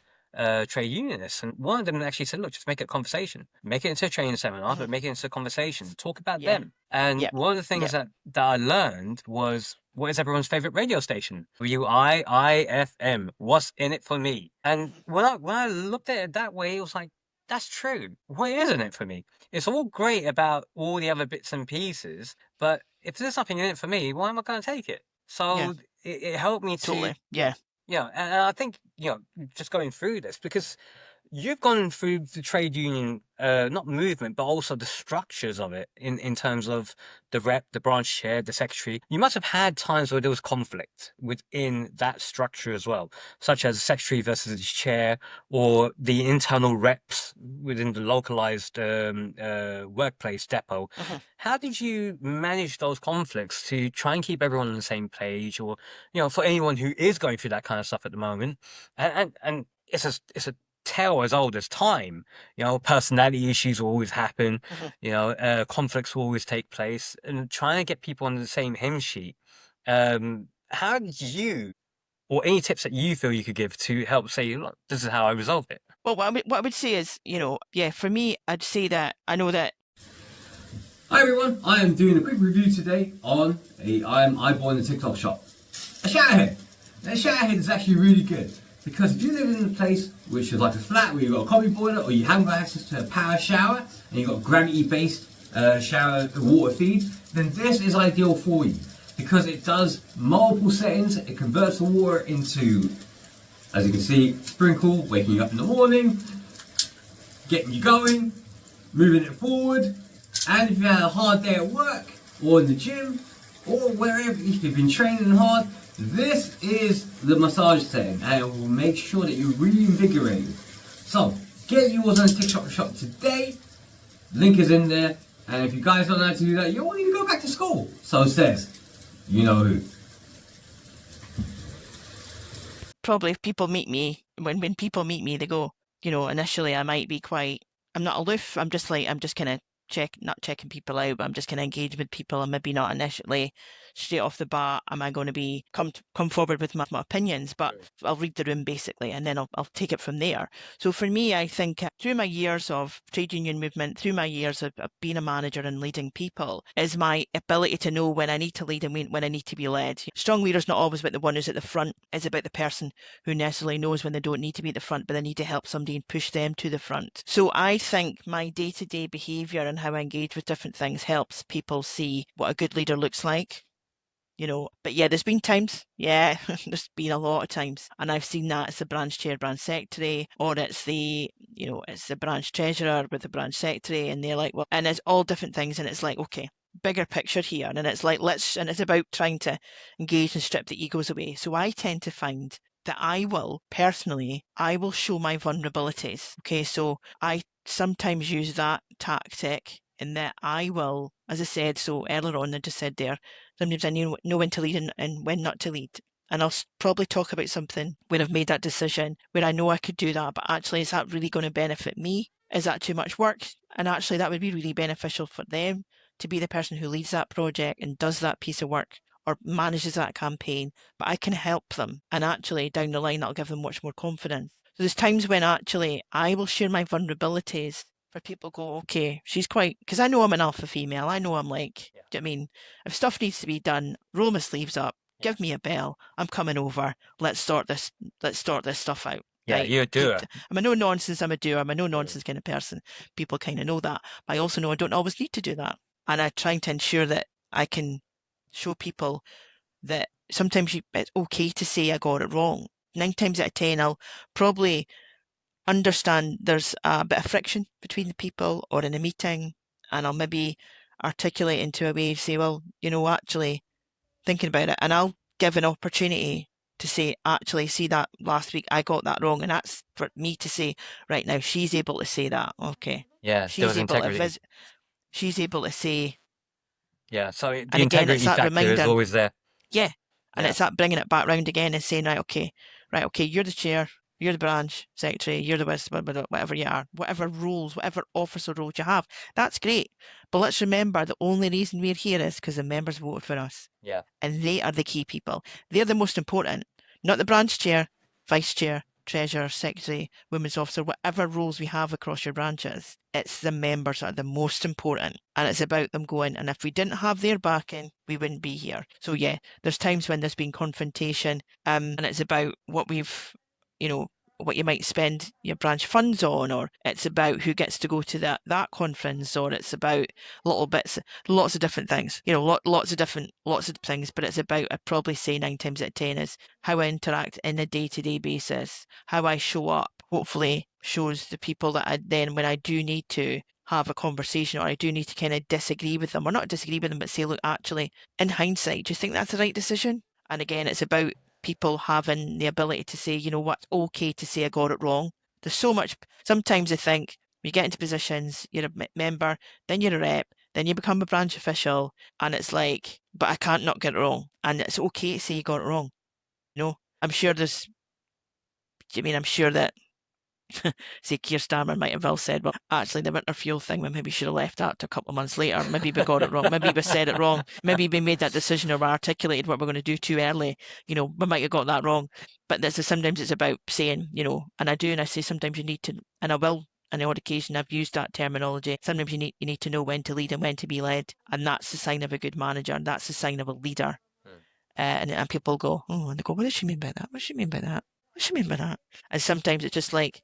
trade unionists. And one of them actually said, look, just make it a conversation. Make it into a training seminar, but make it into a conversation. Talk about Yeah. them. And Yep. one of the things Yep. that I learned was, what is everyone's favorite radio station? WIIFM. What's in it for me? And when I looked at it that way, it was like, that's true. What isn't it for me? It's all great about all the other bits and pieces, but if there's nothing in it for me, why am I going to take it? So Yeah. it helped me to, Totally. Yeah. and I think, just going through this, because you've gone through the trade union, not movement, but also the structures of it in terms of the rep, the branch chair, the secretary. You must have had times where there was conflict within that structure as well, such as secretary versus the chair, or the internal reps within the localized workplace depot. How did you manage those conflicts to try and keep everyone on the same page, or for anyone who is going through that kind of stuff at the moment, and it's a tale as old as time. Personality issues will always happen. Conflicts will always take place, and trying to get people on the same hymn sheet. How did you, or any tips that you feel you could give to help say, look, this is how I resolve it? Well, what I would say is, for me, I'd say that I know that. Hi everyone, I am doing a quick review today on I bought in the TikTok shop. A showerhead. Now, a showerhead is actually really good, because if you live in a place which is like a flat where you've got a coffee boiler, or you haven't got access to a power shower, and you've got gravity-based shower water feed, then this is ideal for you, because it does multiple settings. It converts the water into, as you can see, sprinkle, waking you up in the morning, getting you going, moving it forward. And if you had a hard day at work, or in the gym, or wherever, if you've been training hard, this is the massage setting, and it will make sure that you're reinvigorated. So, get yours on the TikTok shop today. Link is in there. And if you guys don't know how to do that, you all need to go back to school. So it says, you know who. Probably if people meet me, when people meet me, they go, initially I might be I'm not aloof. I'm just kind of not checking people out, but I'm just kind of engaged with people, and maybe not initially straight off the bat am I going to be come forward with my opinions, but I'll read the room basically, and then I'll take it from there. So for me, I think through my years of trade union movement, through my years of being a manager and leading people, is my ability to know when I need to lead and when I need to be led. Strong leaders not always about the one who's at the front. It's about the person who necessarily knows when they don't need to be at the front, but they need to help somebody and push them to the front. So I think my day-to-day behaviour and how I engage with different things helps people see what a good leader looks like. But yeah, there's been times, there's been a lot of times, and I've seen that it's the branch chair, branch secretary, or it's the branch treasurer with the branch secretary, and they're like, well, and it's all different things, and it's like, okay, bigger picture here, and it's like, and it's about trying to engage and strip the egos away. So I tend to find that I will show my vulnerabilities. Okay, so I sometimes use that tactic in that I will, as I said so earlier on, I just said there, sometimes I know when to lead and when not to lead. And I'll probably talk about something where I've made that decision, where I know I could do that, but actually, is that really going to benefit me? Is that too much work? And actually, that would be really beneficial for them to be the person who leads that project and does that piece of work or manages that campaign, but I can help them. And actually, down the line, that'll give them much more confidence. So there's times when actually I will share my vulnerabilities for people to go, okay, she's quite, because I know I'm an alpha female. I know I'm like, do you know what I mean? If stuff needs to be done, roll my sleeves up, give me a bell, I'm coming over, let's sort this stuff out. Yeah, Right? you're a doer. I'm a no nonsense, I'm a doer, I'm a no nonsense kind of person. People kind of know that. But I also know I don't always need to do that. And I try to ensure that I can show people that sometimes it's okay to say I got it wrong. 9 times out of 10, I'll probably understand there's a bit of friction between the people or in a meeting, and I'll maybe articulate into a way to say, well, actually thinking about it, and I'll give an opportunity to say, actually, see that last week I got that wrong, and that's for me to say, right now she's able to say that. Okay. Yeah, there was integrity. she's able to say, Yeah, so the and again, integrity it's that factor is reminder. always there. Yeah. And Yeah. it's that bringing it back round again and saying, right, okay, you're the chair, you're the branch secretary, you're the whatever you are, whatever roles, whatever officer roles you have. That's great. But let's remember the only reason we're here is because the members voted for us. Yeah. And they are the key people. They're the most important, not the branch chair, vice chair, treasurer, secretary, women's officer, whatever roles we have across your branches. It's the members that are the most important. And it's about them going, and if we didn't have their backing, we wouldn't be here. So yeah, there's times when there's been confrontation, and it's about what we've, what you might spend your branch funds on, or it's about who gets to go to that conference, or it's about little bits, lots of different things, lots of things, but it's about, I'd probably say 9 times out of 10 is how I interact in a day-to-day basis, how I show up, hopefully shows the people that I then, when I do need to have a conversation, or I do need to kind of disagree with them, or not disagree with them, but say, look, actually, in hindsight, do you think that's the right decision? And again, it's about people having the ability to say, you know what, okay to say I got it wrong. There's so much, sometimes I think you get into positions, you're a member, then you're a rep, then you become a branch official, and it's like, but I can't not get it wrong. And it's okay to say you got it wrong. I'm sure I'm sure that say Keir Starmer might have well said, well, actually the winter fuel thing, we maybe should have left that to a couple of months later. Maybe we got it wrong. Maybe we said it wrong. Maybe we made that decision or we articulated what we're going to do too early. We might have got that wrong. But sometimes it's about saying, and I say sometimes you need to, and I will, on the odd occasion I've used that terminology. Sometimes you need to know when to lead and when to be led. And that's the sign of a good manager. And that's the sign of a leader. And people go, oh, and they go, what does she mean by that? What does she mean by that? What does she mean by that? And sometimes it's just like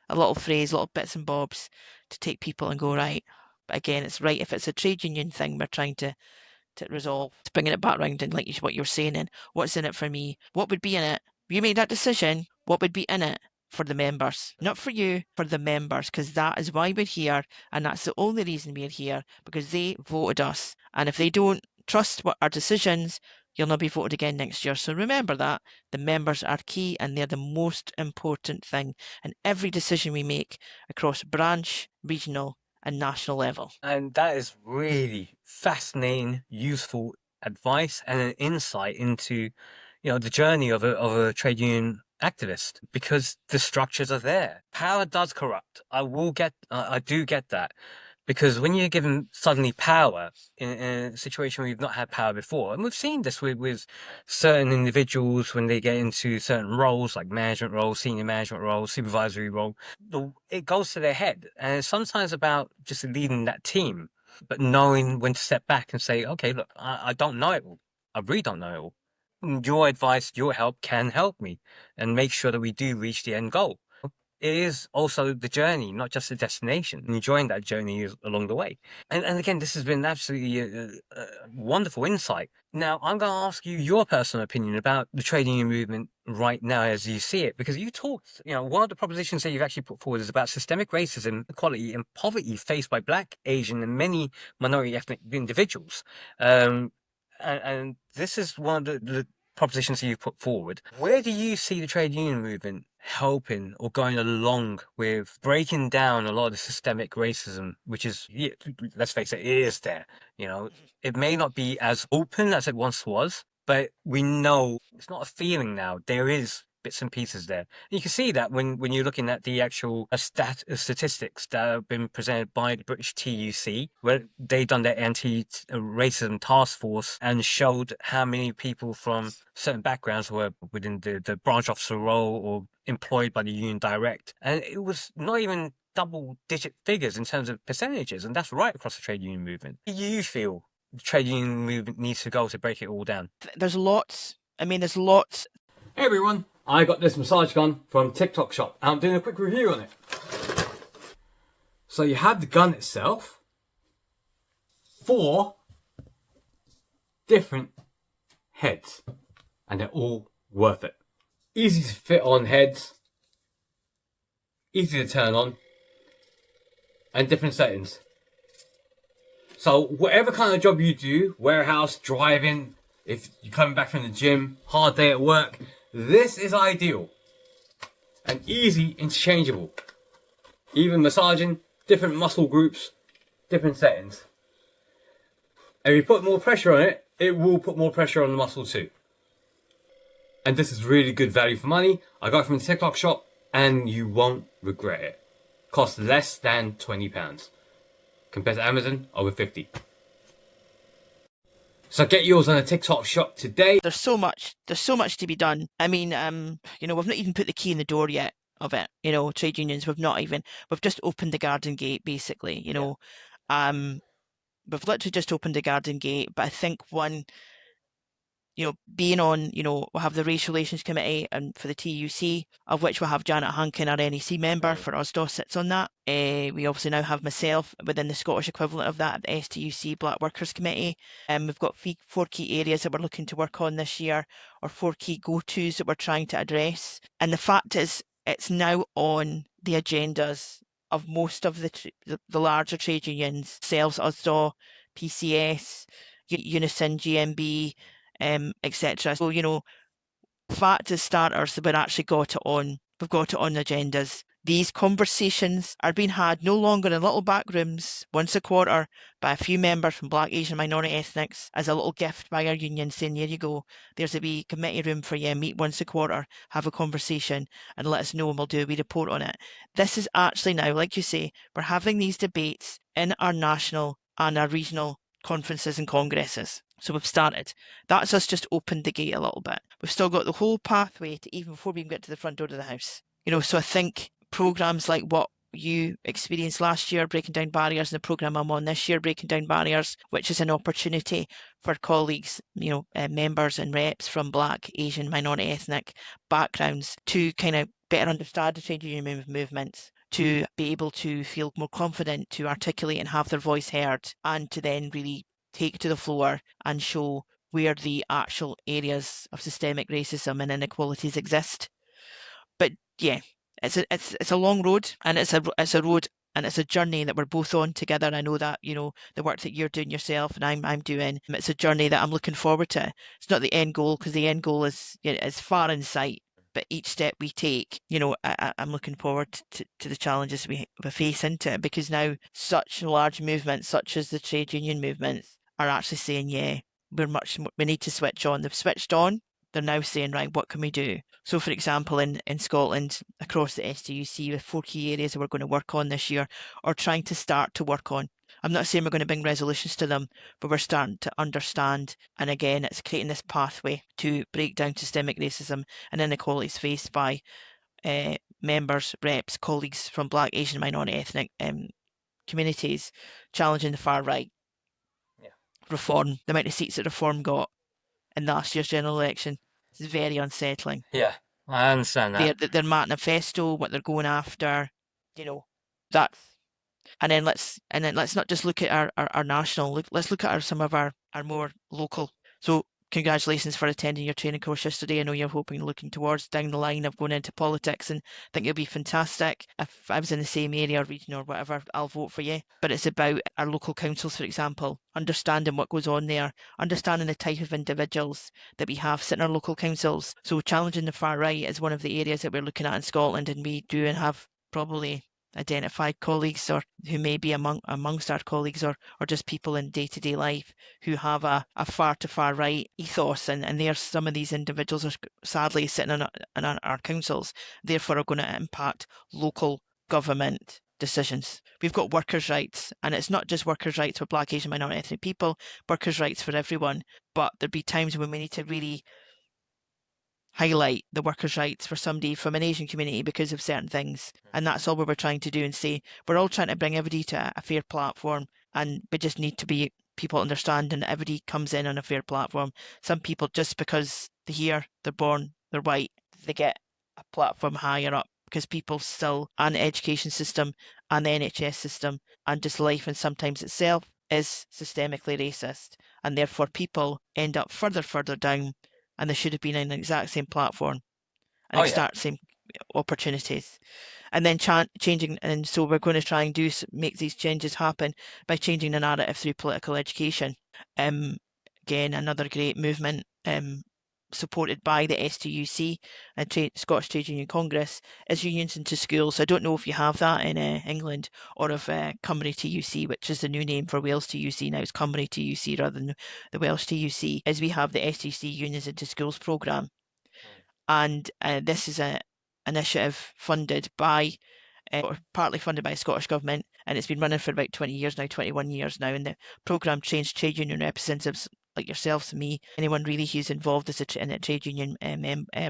a little phrase, little bits and bobs to take people and go, right. But again, it's right. If it's a trade union thing, we're trying to resolve, to bringing it back round and like what you're saying, and what's in it for me? What would be in it? You made that decision. What would be in it for the members? Not for you, for the members, because that is why we're here. And that's the only reason we're here, because they voted us. And if they don't trust what our decisions, you'll not be voted again next year. So remember that the members are key and they're the most important thing in every decision we make across branch, regional and national level. And that is really fascinating, useful advice and an insight into, the journey of a trade union activist, because the structures are there. Power does corrupt. I do get that. Because when you're given suddenly power in a situation where you've not had power before, and we've seen this with certain individuals when they get into certain roles, like management roles, senior management roles, supervisory role, it goes to their head. And it's sometimes about just leading that team, but knowing when to step back and say, okay, look, I don't know it all. I really don't know it all. Your advice, your help can help me and make sure that we do reach the end goal. It is also the journey, not just the destination, and enjoying that journey along the way. And again, this has been absolutely a wonderful insight. Now, I'm going to ask you your personal opinion about the trade union movement right now as you see it, because you talked, one of the propositions that you've actually put forward is about systemic racism, equality, and poverty faced by Black, Asian, and many minority ethnic individuals. And this is one of the propositions that you've put forward. Where do you see the trade union movement helping or going along with breaking down a lot of the systemic racism, which is, let's face it, it is there. It may not be as open as it once was, but we know it's not a feeling now. There is bits and pieces there. And you can see that when you're looking at the actual statistics that have been presented by the British TUC, where they done their anti-racism task force and showed how many people from certain backgrounds were within the branch officer role or employed by the union direct. And it was not even double-digit figures in terms of percentages, and that's right across the trade union movement. Do you feel the trade union movement needs to go to break it all down? There's lots. Hey everyone, I got this massage gun from TikTok shop. I'm doing a quick review on it. So you have the gun itself, 4 different heads, and they're all worth it. Easy to fit on heads, easy to turn on, and different settings. So whatever kind of job you do, warehouse, driving, if you're coming back from the gym, hard day at work, this is ideal. And easy interchangeable. Even massaging, different muscle groups, different settings. And if you put more pressure on it, it will put more pressure on the muscle too. And this is really good value for money. I got it from the TikTok shop and you won't regret it. Costs less than £20 compared to Amazon, over 50. So get yours on the TikTok shop today. There's so much to be done. I mean, we've not even put the key in the door yet of it. Trade unions, we've just opened the garden gate, basically. We've literally just opened the garden gate, but I think being on, we'll have the Race Relations Committee and for the TUC, of which we'll have Janet Hankin, our NEC member for USDAW, sits on that. We obviously now have myself within the Scottish equivalent of that, the STUC Black Workers Committee. We've got 4 key areas that we're looking to work on this year, or 4 key go-tos that we're trying to address. And the fact is, it's now on the agendas of most of the larger trade unions, selves, USDAW, PCS, Unison, GMB, etc. So, fact as starters, we've actually got it on. We've got it on the agendas. These conversations are being had no longer in little back rooms once a quarter by a few members from Black, Asian, minority ethnics as a little gift by our union saying, here you go, there's a wee committee room for you, meet once a quarter, have a conversation and let us know and we'll do a wee report on it. This is actually now, like you say, we're having these debates in our national and our regional conferences and congresses. So we've started. That's us just opened the gate a little bit. We've still got the whole pathway to even before we even get to the front door of the house. So I think programmes like what you experienced last year, Breaking Down Barriers, and the programme I'm on this year, Breaking Down Barriers, which is an opportunity for colleagues, members and reps from Black, Asian, minority ethnic backgrounds to kind of better understand the trade union movements, to be able to feel more confident, to articulate and have their voice heard, and to then really take to the floor and show where the actual areas of systemic racism and inequalities exist. But yeah, it's a long road, and it's a road and it's a journey that we're both on together. I know that the work that you're doing yourself and I'm doing. It's a journey that I'm looking forward to. It's not the end goal, because the end goal is far in sight. But each step we take, I'm looking forward to the challenges we face into it, because now such large movements, such as the trade union movements, are actually saying, yeah, we need to switch on. They've switched on. They're now saying, right, what can we do? So, for example, in Scotland, across the STUC, with 4 key areas that we're going to work on this year, or trying to start to work on. I'm not saying we're going to bring resolutions to them, but we're starting to understand. And again, it's creating this pathway to break down systemic racism and inequalities faced by members, reps, colleagues from Black, Asian, minority ethnic communities, challenging the far right. Yeah. Reform, the amount of seats that Reform got in last year's general election is very unsettling. Yeah, I understand that. Their manifesto, what they're going after, that's. And then let's not just look at our national. Let's look at some of our more local. So congratulations for attending your training course yesterday. I know you're looking towards down the line of going into politics, and I think you'll be fantastic. If I was in the same area or region or whatever, I'll vote for you. But it's about our local councils, for example, understanding what goes on there, understanding the type of individuals that we have sitting in our local councils. So challenging the far right is one of the areas that we're looking at in Scotland, and we do and have probably identified colleagues, or who may be amongst our colleagues, or just people in day-to-day life who have a far to far right ethos, and there's some of these individuals are sadly sitting in our councils, therefore are going to impact local government decisions. We've got workers' rights, and it's not just workers' rights for Black, Asian, minority ethnic people, workers' rights for everyone, but there'll be times when we need to really highlight the workers' rights for somebody from an Asian community because of certain things. And that's all we were trying to do, and say we're all trying to bring everybody to a fair platform, and we just need to be people understanding that everybody comes in on a fair platform. Some people, just because they're here, they're born, they're white, they get a platform higher up, because people still, and the education system and the NHS system and just life and sometimes itself is systemically racist, and therefore people end up further down, and they should have been in the exact same platform and exact same opportunities. And then changing, and so we're going to try and make these changes happen by changing the narrative through political education. Again, another great movement supported by the STUC and Scottish Trade Union Congress, is Unions into Schools. I don't know if you have that in England, or if Cymru TUC, which is the new name for Wales TUC now, it's Cymru TUC rather than the Welsh TUC, is we have the STUC Unions into Schools programme. And this is an initiative funded by, or partly funded by the Scottish Government, and it's been running for about 20 years now, 21 years now, and the programme trains trade union representatives like yourselves and me, anyone really who's involved as in a trade union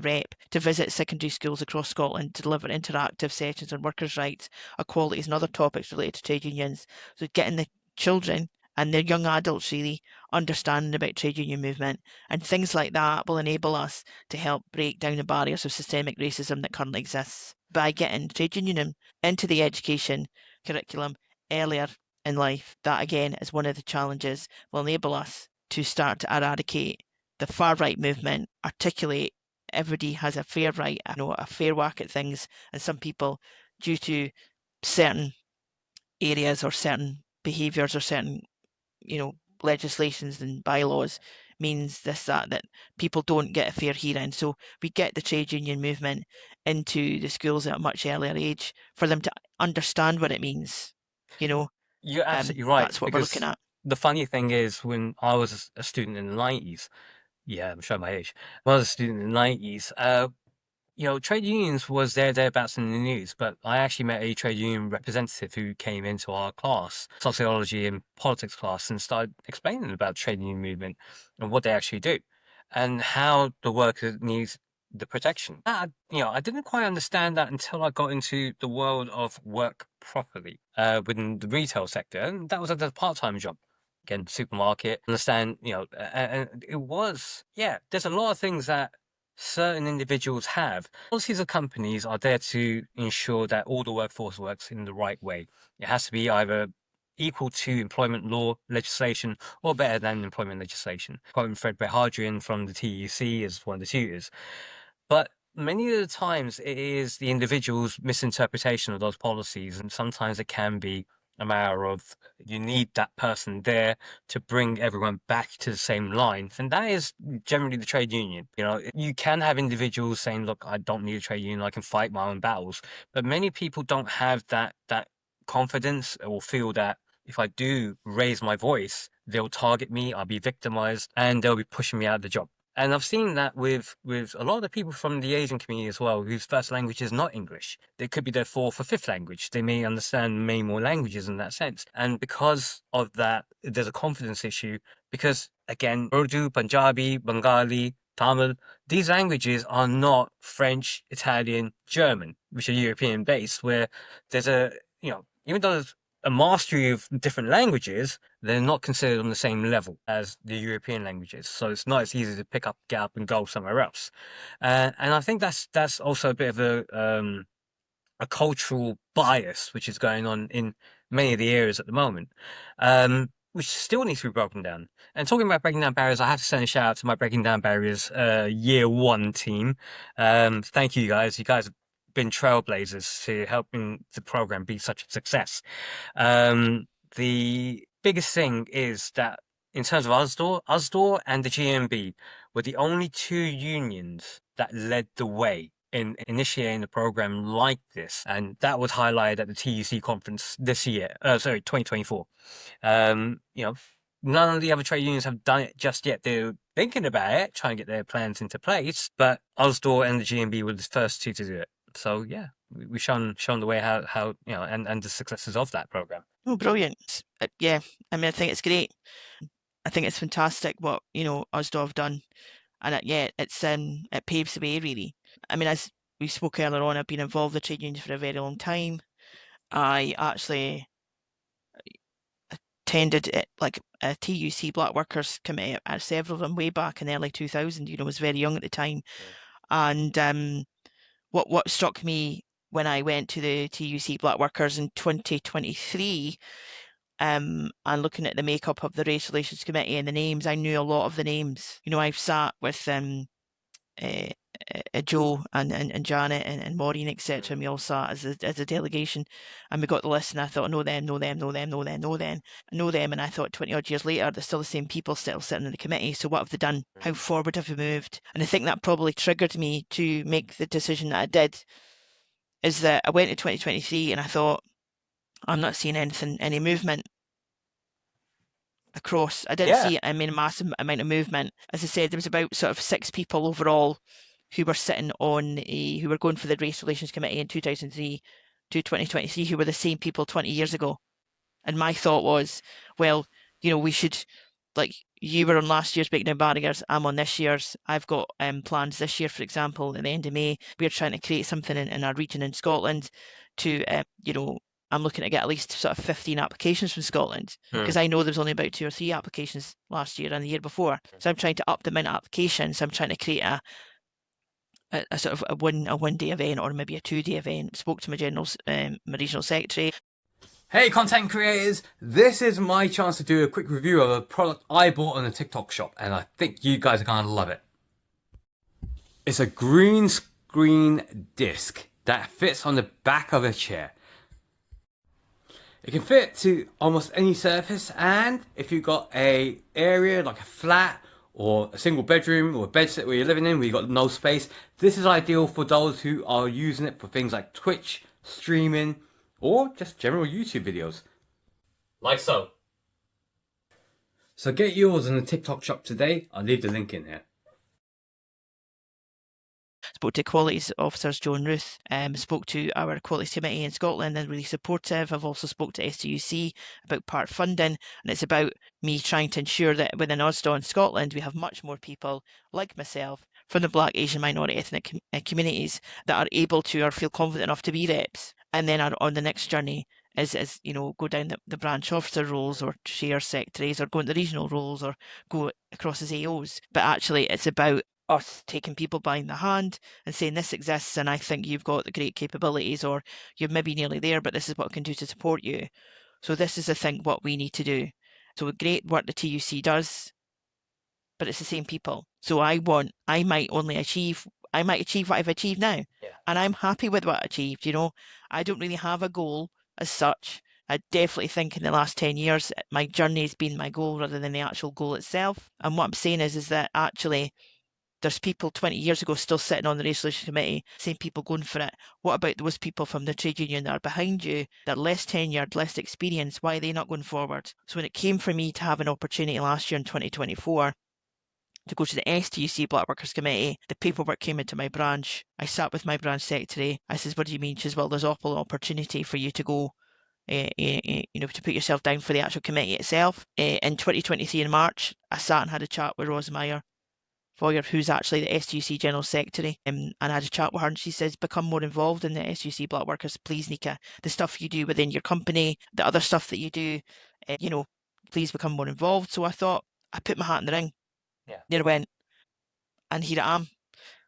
rep, to visit secondary schools across Scotland to deliver interactive sessions on workers' rights, equalities and other topics related to trade unions. So getting the children and the young adults really understanding about trade union movement, and things like that will enable us to help break down the barriers of systemic racism that currently exists by getting trade unionism into the education curriculum earlier in life. That again is one of the challenges, will enable us to start to eradicate the far right movement, articulate everybody has a fair right, a fair whack at things, and some people, due to certain areas or certain behaviours or certain legislations and bylaws, means that people don't get a fair hearing. So we get the trade union movement into the schools at a much earlier age for them to understand what it means. You're absolutely right. That's what we're looking at. The funny thing is, when I was a student in the 90s, yeah, I'm showing my age. When I was a student in the 90s, trade unions was thereabouts in the news, but I actually met a trade union representative who came into our class, sociology and politics class, and started explaining about the trade union movement and what they actually do and how the worker needs the protection. I didn't quite understand that until I got into the world of work properly within the retail sector, and that was a part-time job. Again, supermarket, understand, and it was, there's a lot of things that certain individuals have. Policies of companies are there to ensure that all the workforce works in the right way. It has to be either equal to employment law legislation or better than employment legislation. Quoting Fred Behardrian from the TUC as one of the tutors. But many of the times it is the individual's misinterpretation of those policies, and sometimes it can be a matter of you need that person there to bring everyone back to the same line, and that is generally the trade union. You can have individuals saying, look, I don't need a trade union, I can fight my own battles, but many people don't have that confidence, or feel that if I do raise my voice, they'll target me, I'll be victimized, and they'll be pushing me out of the job. And I've seen that with a lot of the people from the Asian community as well, whose first language is not English. They could be their fourth or fifth language. They may understand many more languages in that sense. And because of that, there's a confidence issue. Because, again, Urdu, Punjabi, Bengali, Tamil, these languages are not French, Italian, German, which are European based, where there's even though there's a mastery of different languages, they're not considered on the same level as the European languages. So it's not as easy to pick up, get up and go somewhere else. And I think that's also a bit of a cultural bias which is going on in many of the areas at the moment, which still needs to be broken down. And talking about breaking down barriers, I have to send a shout out to my Breaking Down Barriers Year 1 team. Thank you guys. You guys have been trailblazers to helping the program be such a success. The biggest thing is that in terms of USDOR and the GMB were the only two unions that led the way in initiating a program like this, and that was highlighted at the TUC conference this year. 2024. None of the other trade unions have done it just yet. They're thinking about it, trying to get their plans into place, but USDOR and the GMB were the first two to do it. So yeah, we've shown the way how and the successes of that program. Oh, brilliant! Yeah, I mean, I think it's great. I think it's fantastic what USDOR have done, and it paves the way really. I mean, as we spoke earlier on, I've been involved with trade unions for a very long time. I actually attended like a TUC Black Workers Committee, several of them way back in the early 2000s. I was very young at the time, and what struck me when I went to the TUC Black Workers in 2023, and looking at the makeup of the Race Relations Committee and the names, I knew a lot of the names. I've sat with Joe and Janet and Maureen, etc. And we all sat as a delegation, and we got the list, and I thought, know them, and I thought 20 odd years later, they're still the same people still sitting in the committee. So what have they done? How forward have we moved? And I think that probably triggered me to make the decision that I did, is that I went to 2023 and I thought, I'm not seeing any movement across. I didn't see a massive amount of movement. As I said, there was about sort of 6 people overall who were sitting on who were going for the Race Relations Committee in 2003 to 2023, who were the same people 20 years ago. And my thought was, well, we should, like, you were on last year's Breaking Down Barriers, I'm on this year's. I've got plans this year, for example, at the end of May. We're trying to create something in our region in Scotland to, I'm looking to get at least sort of 15 applications from Scotland, because I know there was only about 2 or 3 applications last year and the year before. So I'm trying to up the amount of applications. I'm trying to create a sort of a one day event, or maybe a 2-day event. Spoke to my regional secretary. Hey content creators, this is my chance to do a quick review of a product I bought on the TikTok shop, and I think you guys are going to love it. It's a green screen disc that fits on the back of a chair. It can fit to almost any surface, and if you've got a area like a flat or a single bedroom or a bedsit where you're living in where you've got no space, this is ideal for those who are using it for things like Twitch, streaming, or just general YouTube videos. Like so. So get yours in the TikTok shop today. I'll leave the link in here. Spoke to Qualities Officers Joe and Ruth, spoke to our Qualities Committee in Scotland, and really supportive. I've also spoke to STUC about part funding, and it's about me trying to ensure that within Oslo and Scotland we have much more people like myself from the Black, Asian, minority ethnic communities that are able to or feel confident enough to be reps, and then are on the next journey is go down the branch officer roles or chair secretaries, or go into regional roles, or go across as AOs. But actually it's about us taking people by the hand and saying, this exists and I think you've got the great capabilities, or you're maybe nearly there, but this is what I can do to support you. So this is, I think, what we need to do. So great work the TUC does, but it's the same people. So I might achieve what I've achieved now. Yeah. And I'm happy with what I achieved. I don't really have a goal as such. I definitely think in the last 10 years, my journey has been my goal rather than the actual goal itself. And what I'm saying is that actually there's people 20 years ago still sitting on the Race Relations Committee, same people going for it. What about those people from the trade union that are behind you, that are less tenured, less experienced? Why are they not going forward? So when it came for me to have an opportunity last year in 2024 to go to the STUC Black Workers Committee, the paperwork came into my branch. I sat with my branch secretary. I says, what do you mean? She says, well, there's awful opportunity for you to go, to put yourself down for the actual committee itself. In 2023 in March, I sat and had a chat with Rosemeyer Foyer, who's actually the STUC General Secretary, and I had a chat with her, and she says, become more involved in the STUC Black Workers, please, Neica. The stuff you do within your company, the other stuff that you do, please become more involved. So I thought, I put my hat in the ring. Yeah. There I went, and here I am.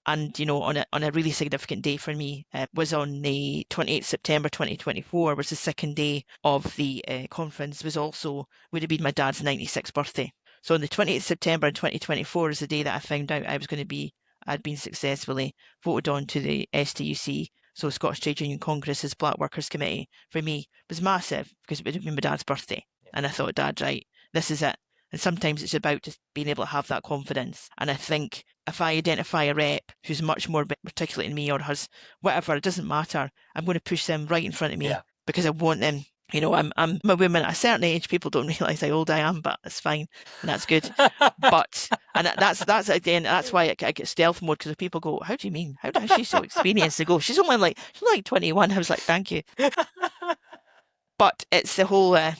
And on a really significant day for me, was on the 28th September 2024, was the second day of the conference. Would have been my dad's 96th birthday. So on the 28th September 2024 is the day that I found out I'd been successfully voted on to the STUC, so Scottish Trade Union Congress's Black Workers Committee. For me, it was massive because it would have been my dad's birthday. Yeah. And I thought, Dad, right, this is it. And sometimes it's about just being able to have that confidence. And I think if I identify a rep who's much more articulate than me, or has whatever, it doesn't matter, I'm going to push them right in front of me, because I want them. I'm a woman at a certain age. People don't realise how old I am, but it's fine, and that's good. But that's again, that's why I get stealth mode, because if people go, "How do you mean? How is she so experienced?" They go, "She's only like 21." I was like, "Thank you." But it's the whole, that,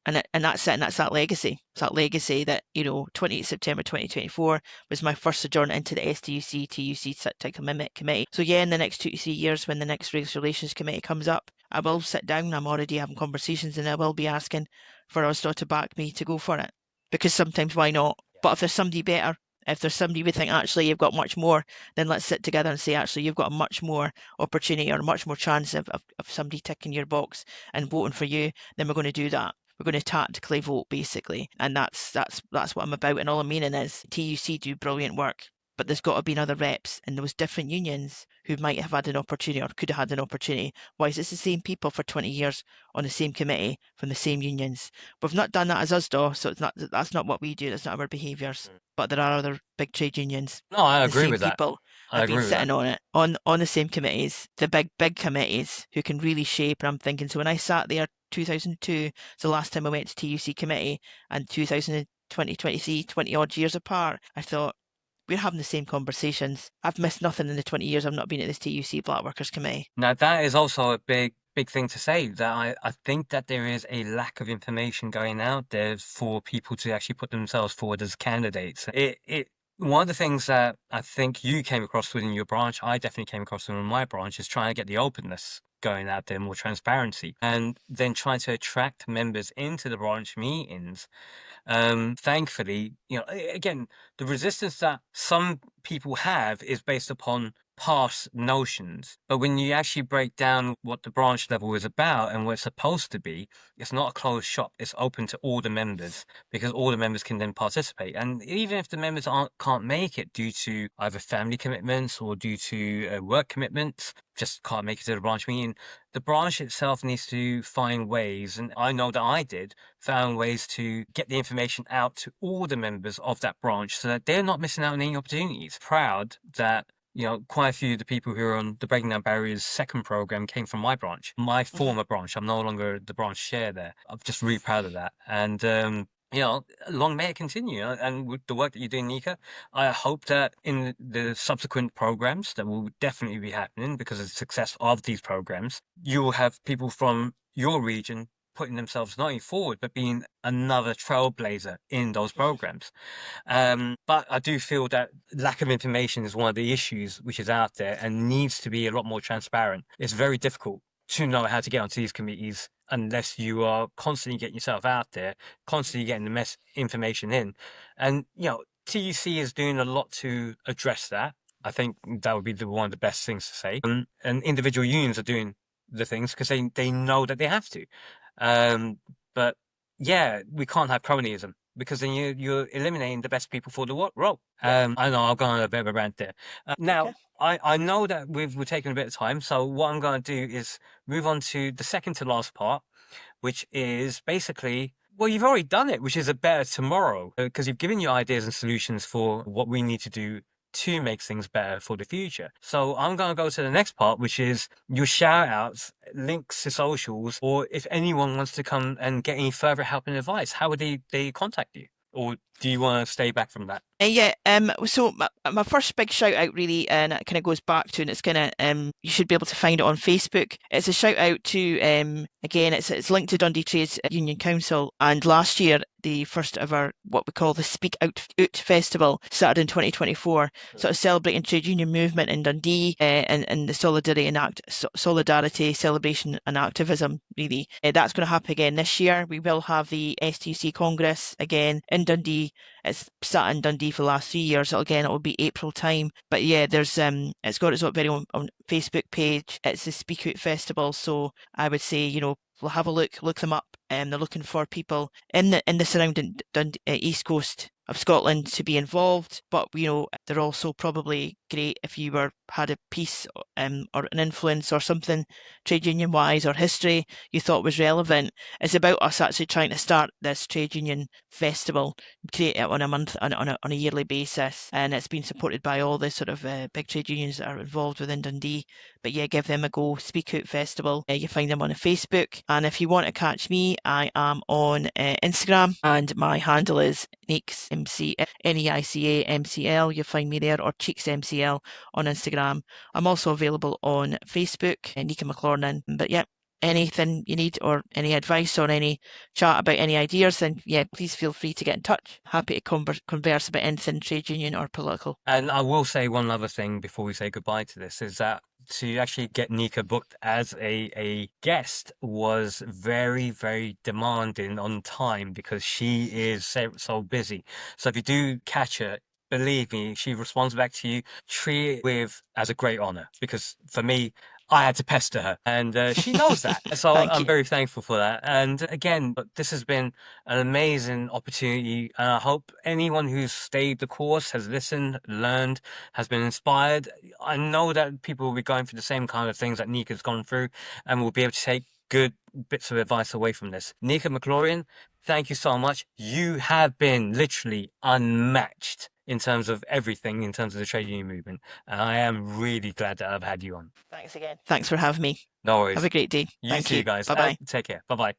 and that's it, and that's that legacy. It's that legacy that 28th September 2024 was my first sojourn into the STUC TUC Technical Committee. So yeah, in the next 2 to 3 years, when the next Race Relations Committee comes up, I will sit down. I'm already having conversations, and I will be asking for Oslo to back me to go for it, because sometimes why not? But if there's somebody better, if there's somebody we think actually you've got much more, then let's sit together and say, actually, you've got a much more opportunity or much more chance of somebody ticking your box and voting for you, then we're going to do that. We're going to tactically vote, basically. And that's what I'm about. And all I'm meaning is TUC do brilliant work. but there's got to be other reps in those different unions who might have had an opportunity or could have had an opportunity. Why is it the same people for 20 years on the same committee from the same unions? We've not done that as USDAW, so that's not what we do. That's not our behaviours. But there are other big trade unions. No, I The agree same with that. people I have been agree with that. sitting on it, on the same committees, the big committees who can really shape. And I'm thinking, so when I sat there 2002, so last time I went to TUC committee, and 2023, 20 odd years apart, I thought, we're having the same conversations. I've missed nothing in the 20 years I've not been at this TUC Black Workers Committee. Now, that is also a big thing to say, that I think that there is a lack of information going out there for people to actually put themselves forward as candidates. One of the things that I think you came across within your branch, I definitely came across within my branch, is trying to get the openness going out there, more transparency, and then trying to attract members into the branch meetings. Thankfully, again, the resistance that some people have is based upon past notions. But when you actually break down what the branch level is about and what it's supposed to be, it's not a closed shop. It's open to all the members, because all the members can then participate. And even if the members can't make it due to either family commitments or due to work commitments, just can't make it to the branch meeting, the branch itself needs to find ways, and I know that I found ways to get the information out to all the members of that branch so that they're not missing out on any opportunities. Proud that quite a few of the people who are on the Breaking Down Barriers second program came from my branch, my former branch. I'm no longer the branch chair there. I'm just really proud of that. And, long may it continue. And with the work that you're doing, Neica, I hope that in the subsequent programs that will definitely be happening because of the success of these programs, you will have people from your region putting themselves not only forward, but being another trailblazer in those programs. But I do feel that lack of information is one of the issues which is out there and needs to be a lot more transparent. It's very difficult to know how to get onto these committees unless you are constantly getting yourself out there, constantly getting the information in. And, TUC is doing a lot to address that. I think that would be one of the best things to say. And individual unions are doing the things because they know that they have to. But yeah, we can't have cronyism because then you're eliminating the best people for the role. I know I've gone on a bit of a rant there. Now, I know that we're taking a bit of time, so what I'm going to do is move on to the second to last part, which is basically, well, you've already done it, which is a better tomorrow, because you've given your ideas and solutions for what we need to do to make things better for the future. So I'm going to go to the next part, which is your shout outs, links to socials, or if anyone wants to come and get any further help and advice, how would they contact you? Or do you want to stay back from that? So my first big shout out really, and it kind of goes back to, and it's kind of, you should be able to find it on Facebook. It's a shout out to, again, it's linked to Dundee Trades Union Council. And last year, the first ever, what we call the Speak Out Festival, started in 2024, sort of celebrating trade union movement in Dundee, and the solidarity, celebration and activism, really. That's going to happen again this year. We will have the STC Congress again in Dundee. It's sat in Dundee for the last 3 years. Again, it will be April time. But yeah, there's it's got its own very own Facebook page. It's the Speak Out Festival. So I would say, we'll have a look them up. They're looking for people in the surrounding East Coast of Scotland to be involved, but they're also probably great if you had a piece or an influence or something trade union wise or history you thought was relevant. It's about us actually trying to start this trade union festival, create it on a yearly basis, and it's been supported by all the sort of big trade unions that are involved within Dundee. But yeah, give them a go. Speak Out Festival. You find them on Facebook, and if you want to catch me, I am on Instagram, and my handle is Neica Neica MCL. You'll find me there, or Cheeks MCL on Instagram. I'm also available on Facebook, Neica McLorinan. But yeah, anything you need or any advice or any chat about any ideas, then yeah, please feel free to get in touch. Happy to converse about anything trade union or political. And I will say one other thing before we say goodbye to this, is that to actually get Neica booked as a guest was very, very demanding on time because she is so busy. So if you do catch her, believe me, she responds back to you. Treat it as a great honor, because for me, I had to pester her, and she knows that. So Thank I'm you. very thankful for that. And again, this has been an amazing opportunity, and I hope anyone who's stayed the course has listened, learned, has been inspired. I know that people will be going through the same kind of things that Nika's gone through, and will be able to take good bits of advice away from this. Neica McLorian, thank you so much. You have been literally unmatched in terms of everything, in terms of the trade union movement. And I am really glad that I've had you on. Thanks again. Thanks for having me. No worries. Have a great day. You Thank too, you. guys. Bye-bye. Take care. Bye bye.